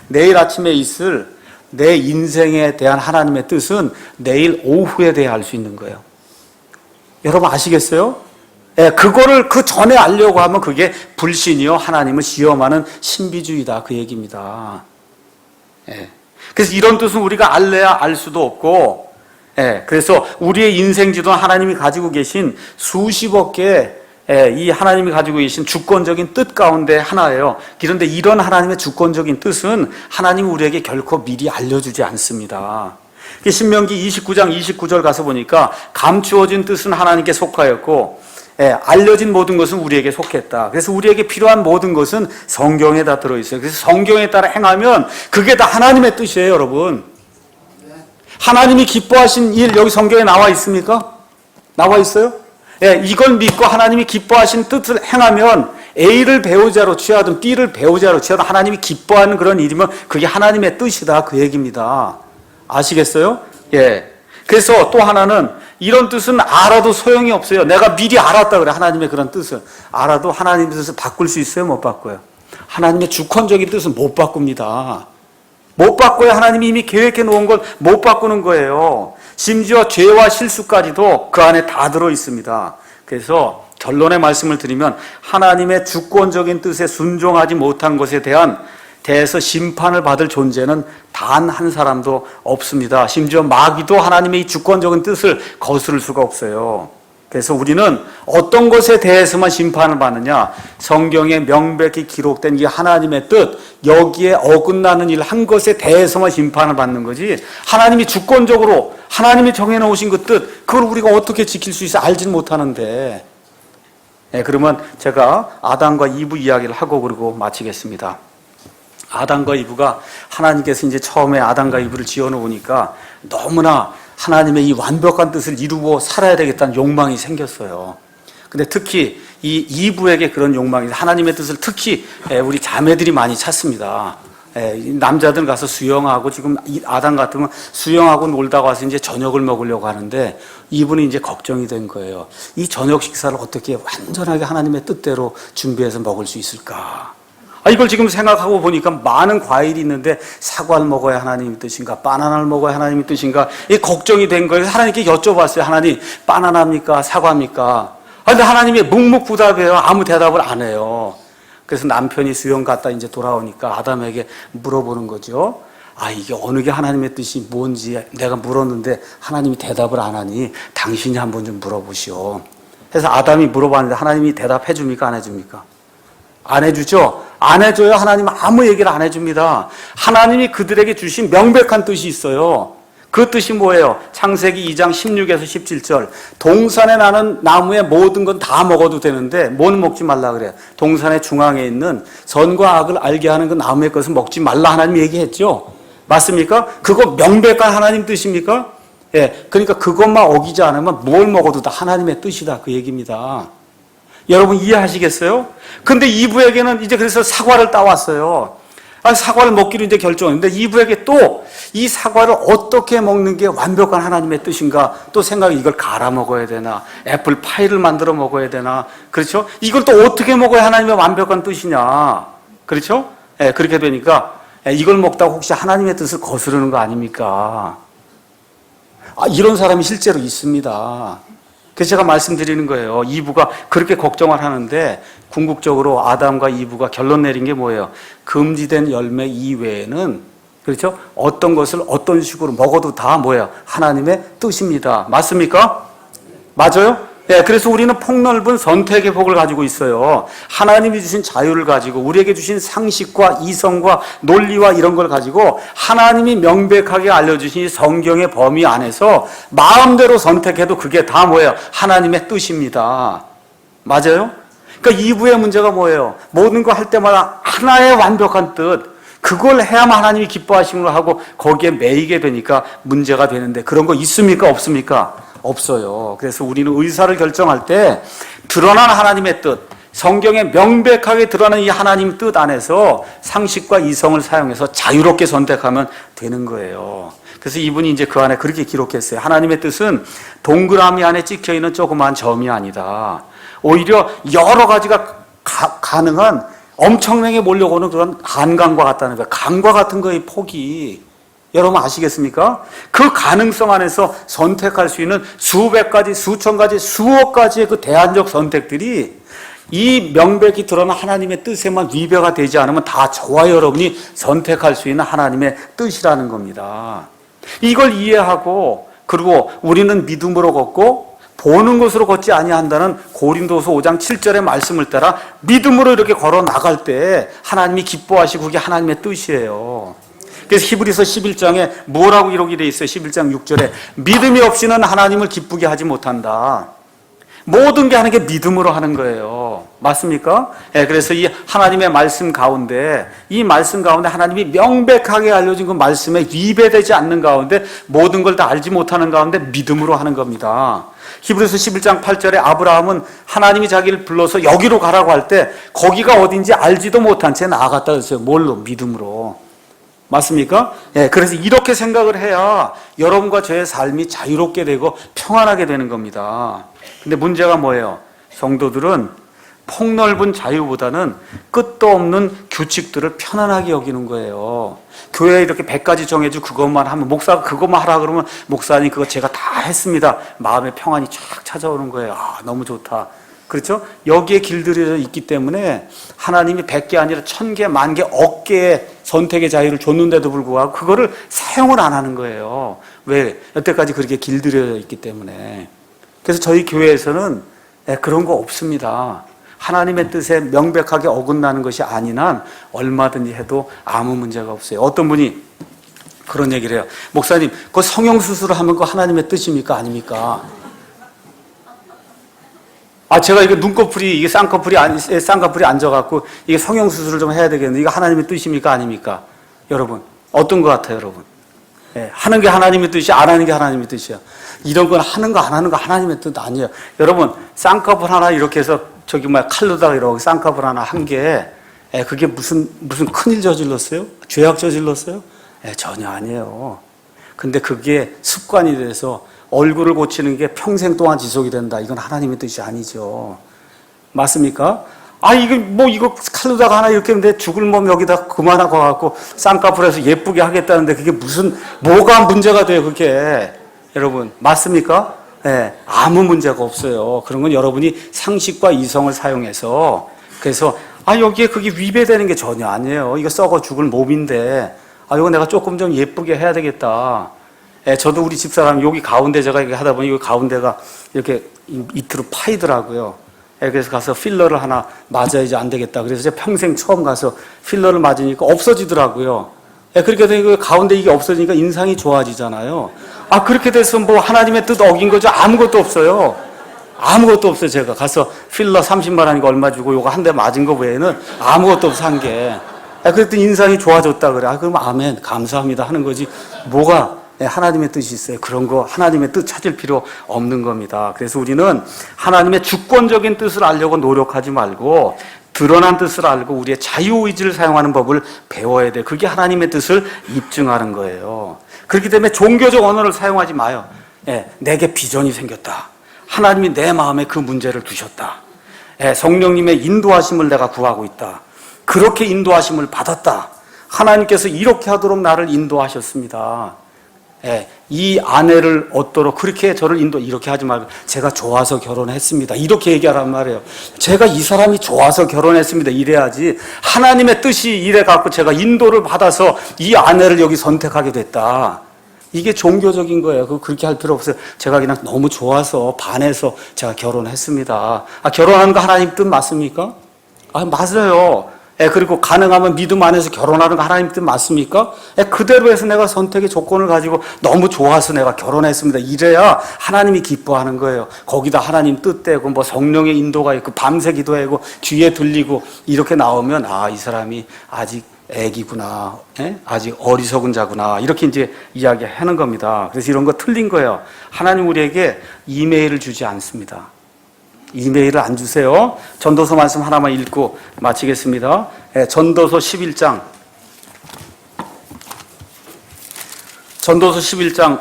Speaker 1: 내일 아침에 있을 내 인생에 대한 하나님의 뜻은 내일 오후에 대해 알 수 있는 거예요. 여러분 아시겠어요? 그거를 그 전에 알려고 하면 그게 불신이요 하나님을 시험하는 신비주의다 그 얘기입니다. 그래서 이런 뜻은 우리가 알래야 알 수도 없고, 그래서 우리의 인생지도는 하나님이 가지고 계신 수십억 개의 이 하나님이 가지고 계신 주권적인 뜻 가운데 하나예요. 그런데 이런 하나님의 주권적인 뜻은 하나님이 우리에게 결코 미리 알려주지 않습니다. 신명기 29장 29절 가서 보니까 감추어진 뜻은 하나님께 속하였고 알려진 모든 것은 우리에게 속했다. 그래서 우리에게 필요한 모든 것은 성경에 다 들어있어요. 그래서 성경에 따라 행하면 그게 다 하나님의 뜻이에요, 여러분. 하나님이 기뻐하신 일 여기 성경에 나와 있습니까? 나와 있어요? 이걸 믿고 하나님이 기뻐하신 뜻을 행하면 A를 배우자로 취하든 B를 배우자로 취하든 하나님이 기뻐하는 그런 일이면 그게 하나님의 뜻이다 그 얘기입니다. 아시겠어요? 그래서 또 하나는 이런 뜻은 알아도 소용이 없어요. 내가 미리 알았다 그래. 하나님의 그런 뜻을 알아도 하나님의 뜻을 바꿀 수 있어요? 못 바꿔요? 하나님의 주권적인 뜻은 못 바꿉니다. 못 바꿔야 하나님이 이미 계획해 놓은 걸 못 바꾸는 거예요. 심지어 죄와 실수까지도 그 안에 다 들어 있습니다. 그래서 결론의 말씀을 드리면 하나님의 주권적인 뜻에 순종하지 못한 것에 대해서 심판을 받을 존재는 단 한 사람도 없습니다. 심지어 마귀도 하나님의 이 주권적인 뜻을 거스를 수가 없어요. 그래서 우리는 어떤 것에 대해서만 심판을 받느냐? 성경에 명백히 기록된 이 하나님의 뜻, 여기에 어긋나는 일 한 것에 대해서만 심판을 받는 거지 하나님이 주권적으로 하나님이 정해놓으신 그 뜻, 그걸 우리가 어떻게 지킬 수 있어 알지는 못하는데. 그러면 제가 아담과 이브 이야기를 하고 그리고 마치겠습니다. 아담과 이브가 하나님께서 이제 처음에 아담과 이브를 지어놓으니까 너무나 하나님의 이 완벽한 뜻을 이루고 살아야 되겠다는 욕망이 생겼어요. 근데 특히 이 이브에게 그런 욕망이, 하나님의 뜻을 특히 우리 자매들이 많이 찾습니다. 남자들 가서 수영하고, 지금 아담 같으면 수영하고 놀다가 와서 이제 저녁을 먹으려고 하는데 이분이 이제 걱정이 된 거예요. 이 저녁 식사를 어떻게 완전하게 하나님의 뜻대로 준비해서 먹을 수 있을까? 이걸 지금 생각하고 보니까 많은 과일이 있는데 사과를 먹어야 하나님의 뜻인가, 바나나를 먹어야 하나님의 뜻인가, 이 걱정이 된 거예요. 하나님께 여쭤봤어요. 하나님, 바나나입니까? 사과입니까? 근데 하나님이 묵묵부답해요. 아무 대답을 안 해요. 그래서 남편이 수영 갔다 이제 돌아오니까 아담에게 물어보는 거죠. 이게 어느 게 하나님의 뜻이 뭔지 내가 물었는데 하나님이 대답을 안 하니 당신이 한번 좀 물어보시오. 그래서 아담이 물어봤는데 하나님이 대답해 줍니까? 안 해줍니까? 안 해주죠? 안 해줘요. 하나님은 아무 얘기를 안 해줍니다. 하나님이 그들에게 주신 명백한 뜻이 있어요. 그 뜻이 뭐예요? 창세기 2장 16에서 17절. 동산에 나는 나무의 모든 건 다 먹어도 되는데 뭐는 먹지 말라 그래요? 동산의 중앙에 있는 선과 악을 알게 하는 그 나무의 것은 먹지 말라 하나님이 얘기했죠. 맞습니까? 그거 명백한 하나님 뜻입니까? 그러니까 그것만 어기지 않으면 뭘 먹어도 다 하나님의 뜻이다, 그 얘기입니다. 여러분 이해하시겠어요? 근데 이브에게는 이제 그래서 사과를 따왔어요. 사과를 먹기로 이제 결정했는데 이브에게 또 이 사과를 어떻게 먹는 게 완벽한 하나님의 뜻인가 또 생각이, 이걸 갈아 먹어야 되나, 애플 파이를 만들어 먹어야 되나, 그렇죠? 이걸 또 어떻게 먹어야 하나님의 완벽한 뜻이냐, 그렇죠? 그렇게 되니까 이걸 먹다가 혹시 하나님의 뜻을 거스르는 거 아닙니까? 이런 사람이 실제로 있습니다. 그래서 제가 말씀드리는 거예요. 이브가 그렇게 걱정을 하는데 궁극적으로 아담과 이브가 결론 내린 게 뭐예요? 금지된 열매 이외에는, 그렇죠? 어떤 것을 어떤 식으로 먹어도 다 뭐예요? 하나님의 뜻입니다. 맞습니까? 맞아요? 그래서 우리는 폭넓은 선택의 복을 가지고 있어요. 하나님이 주신 자유를 가지고, 우리에게 주신 상식과 이성과 논리와 이런 걸 가지고 하나님이 명백하게 알려주신 이 성경의 범위 안에서 마음대로 선택해도 그게 다 뭐예요? 하나님의 뜻입니다. 맞아요? 그러니까 이브의 문제가 뭐예요? 모든 거 할 때마다 하나의 완벽한 뜻, 그걸 해야만 하나님이 기뻐하심으로 하고 거기에 매이게 되니까 문제가 되는데, 그런 거 있습니까? 없습니까? 없어요. 그래서 우리는 의사를 결정할 때 드러난 하나님의 뜻, 성경에 명백하게 드러난 이 하나님 뜻 안에서 상식과 이성을 사용해서 자유롭게 선택하면 되는 거예요. 그래서 이분이 이제 그 안에 그렇게 기록했어요. 하나님의 뜻은 동그라미 안에 찍혀있는 조그마한 점이 아니다. 오히려 여러 가지가 가능한 엄청나게 몰려오는 그런 한강과 같다는 거예요. 강과 같은 거의 폭이. 여러분 아시겠습니까? 그 가능성 안에서 선택할 수 있는 수백 가지, 수천 가지, 수억 가지의 그 대안적 선택들이 이 명백히 드러난 하나님의 뜻에만 위배가 되지 않으면 다 저와 여러분이 선택할 수 있는 하나님의 뜻이라는 겁니다. 이걸 이해하고, 그리고 우리는 믿음으로 걷고 보는 것으로 걷지 아니한다는 고린도서 5장 7절의 말씀을 따라 믿음으로 이렇게 걸어 나갈 때 하나님이 기뻐하시고 그게 하나님의 뜻이에요. 그래서 히브리서 11장에 뭐라고 기록이 되어 있어요? 11장 6절에 믿음이 없이는 하나님을 기쁘게 하지 못한다. 모든 게 하는 게 믿음으로 하는 거예요. 맞습니까? 그래서 이 하나님의 말씀 가운데, 이 말씀 가운데 하나님이 명백하게 알려진 그 말씀에 위배되지 않는 가운데, 모든 걸 다 알지 못하는 가운데 믿음으로 하는 겁니다. 히브리서 11장 8절에 아브라함은 하나님이 자기를 불러서 여기로 가라고 할 때 거기가 어딘지 알지도 못한 채 나아갔다 그랬어요. 뭘로? 믿음으로. 맞습니까? 그래서 이렇게 생각을 해야 여러분과 저의 삶이 자유롭게 되고 평안하게 되는 겁니다. 근데 문제가 뭐예요? 성도들은 폭넓은 자유보다는 끝도 없는 규칙들을 편안하게 여기는 거예요. 교회에 이렇게 100가지 정해주고 그것만 하면, 목사가 그것만 하라 그러면 목사님 그거 제가 다 했습니다. 마음의 평안이 쫙 찾아오는 거예요. 너무 좋다. 그렇죠? 여기에 길들여져 있기 때문에 하나님이 100개 아니라 1000개, 10,000개, 10,000개의 선택의 자유를 줬는데도 불구하고 그거를 사용을 안 하는 거예요. 왜? 여태까지 그렇게 길들여져 있기 때문에. 그래서 저희 교회에서는 그런 거 없습니다. 하나님의 뜻에 명백하게 어긋나는 것이 아닌 한 얼마든지 해도 아무 문제가 없어요. 어떤 분이 그런 얘기를 해요. 목사님, 그 성형수술을 하면 그 하나님의 뜻입니까? 아닙니까? 제가 이게 눈꺼풀이, 이게 쌍꺼풀이 앉아갖고 이게 성형수술을 좀 해야 되겠는데 이거 하나님의 뜻입니까? 아닙니까? 여러분, 어떤 것 같아요, 여러분? 예, 하는 게 하나님의 뜻이 안 하는 게 하나님의 뜻이야. 이런 건 하는 거 안 하는 거 하나님의 뜻 아니에요. 여러분 쌍꺼풀 하나 이렇게 해서 저기 칼로다가 이렇게 쌍꺼풀 하나 한 게 그게 무슨 큰일 저질렀어요? 죄악 저질렀어요? 전혀 아니에요. 근데 그게 습관이 돼서 얼굴을 고치는 게 평생 동안 지속이 된다. 이건 하나님의 뜻이 아니죠. 맞습니까? 이거 칼로다가 하나 이렇게 했는데 죽을 몸 여기다 그만하고 갖고 쌍꺼풀에서 예쁘게 하겠다는데 그게 뭐가 문제가 돼요, 그게. 여러분, 맞습니까? 아무 문제가 없어요. 그런 건 여러분이 상식과 이성을 사용해서 그래서 여기에 그게 위배되는 게 전혀 아니에요. 이거 썩어 죽을 몸인데 이거 내가 조금 좀 예쁘게 해야 되겠다. 저도 우리 집사람 여기 가운데 제가 이렇게 하다 보니 이 가운데가 이렇게 이트로 파이더라고요. 그래서 가서 필러를 하나 맞아야지 안 되겠다. 그래서 제가 평생 처음 가서 필러를 맞으니까 없어지더라고요. 그렇게 되니까 가운데 이게 없어지니까 인상이 좋아지잖아요. 그렇게 돼서 뭐 하나님의 뜻 어긴 거죠? 아무것도 없어요. 아무것도 없어요. 제가 가서 필러 30만 원이니까 얼마 주고 요거 한 대 맞은 거 외에는 아무것도 없어 한 게. 그랬더니 인상이 좋아졌다 그래. 그럼 아멘 감사합니다 하는 거지. 뭐가 하나님의 뜻이 있어요. 그런 거 하나님의 뜻 찾을 필요 없는 겁니다. 그래서 우리는 하나님의 주권적인 뜻을 알려고 노력하지 말고 드러난 뜻을 알고 우리의 자유의지를 사용하는 법을 배워야 돼. 그게 하나님의 뜻을 입증하는 거예요. 그렇기 때문에 종교적 언어를 사용하지 마요. 내게 비전이 생겼다. 하나님이 내 마음에 그 문제를 두셨다. 성령님의 인도하심을 내가 구하고 있다. 그렇게 인도하심을 받았다. 하나님께서 이렇게 하도록 나를 인도하셨습니다. 이 아내를 얻도록 그렇게 저를 이렇게 하지 말고 제가 좋아서 결혼했습니다. 이렇게 얘기하란 말이에요. 제가 이 사람이 좋아서 결혼했습니다. 이래야지. 하나님의 뜻이 이래 갖고 제가 인도를 받아서 이 아내를 여기 선택하게 됐다. 이게 종교적인 거예요. 그렇게 할 필요 없어요. 제가 그냥 너무 좋아서 반해서 제가 결혼했습니다. 결혼하는 거 하나님 뜻 맞습니까? 맞아요. 그리고 가능하면 믿음 안에서 결혼하는 거 하나님 뜻 맞습니까? 그대로 해서 내가 선택의 조건을 가지고 너무 좋아서 내가 결혼했습니다. 이래야 하나님이 기뻐하는 거예요. 거기다 하나님 뜻대고 뭐 성령의 인도가 있고 밤새 기도하고 귀에 들리고 이렇게 나오면 이 사람이 아직 애기구나. 아직 어리석은 자구나. 이렇게 이제 이야기하는 겁니다. 그래서 이런 거 틀린 거예요. 하나님 우리에게 이메일을 주지 않습니다. 이메일을 안 주세요. 전도서 말씀 하나만 읽고 마치겠습니다. 전도서 11장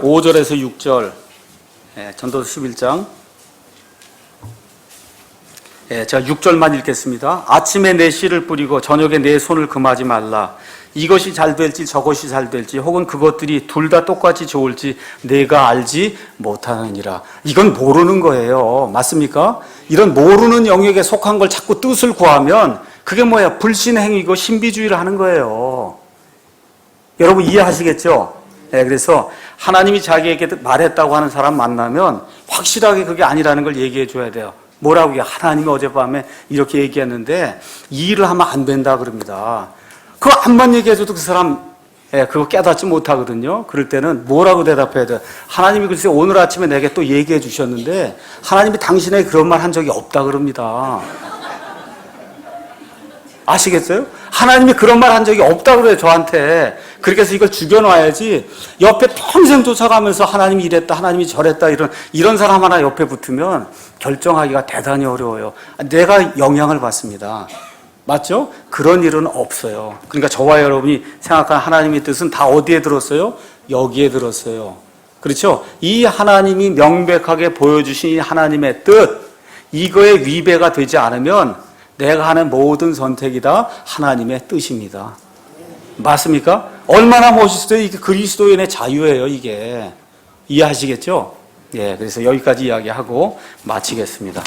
Speaker 1: 5절에서 6절. 전도서 11장. 제가 6절만 읽겠습니다. 아침에 내 씨를 뿌리고 저녁에 내 손을 금하지 말라. 이것이 잘 될지 저것이 잘 될지 혹은 그것들이 둘 다 똑같이 좋을지 내가 알지 못하느니라. 이건 모르는 거예요. 맞습니까? 이런 모르는 영역에 속한 걸 자꾸 뜻을 구하면 그게 뭐야? 불신행위고 신비주의를 하는 거예요. 여러분 이해하시겠죠? 그래서 하나님이 자기에게 말했다고 하는 사람 만나면 확실하게 그게 아니라는 걸 얘기해 줘야 돼요. 뭐라고 해요? 하나님이 어젯밤에 이렇게 얘기했는데 이 일을 하면 안 된다 그럽니다. 그거 암만 얘기해줘도 그 사람 그거 깨닫지 못하거든요. 그럴 때는 뭐라고 대답해야 돼요? 하나님이 글쎄 오늘 아침에 내게 또 얘기해 주셨는데 하나님이 당신에게 그런 말 한 적이 없다 그럽니다. 아시겠어요? 하나님이 그런 말 한 적이 없다 그래요, 저한테. 그렇게 해서 이걸 죽여놔야지 옆에 평생 쫓아가면서 하나님이 이랬다, 하나님이 저랬다 이런 사람 하나 옆에 붙으면 결정하기가 대단히 어려워요. 내가 영향을 받습니다. 맞죠? 그런 일은 없어요. 그러니까 저와 여러분이 생각하는 하나님의 뜻은 다 어디에 들었어요? 여기에 들었어요. 그렇죠? 이 하나님이 명백하게 보여주신 이 하나님의 뜻, 이거에 위배가 되지 않으면 내가 하는 모든 선택이 다 하나님의 뜻입니다. 맞습니까? 얼마나 멋있어요. 이게 그리스도인의 자유예요, 이게. 이해하시겠죠? 그래서 여기까지 이야기하고 마치겠습니다.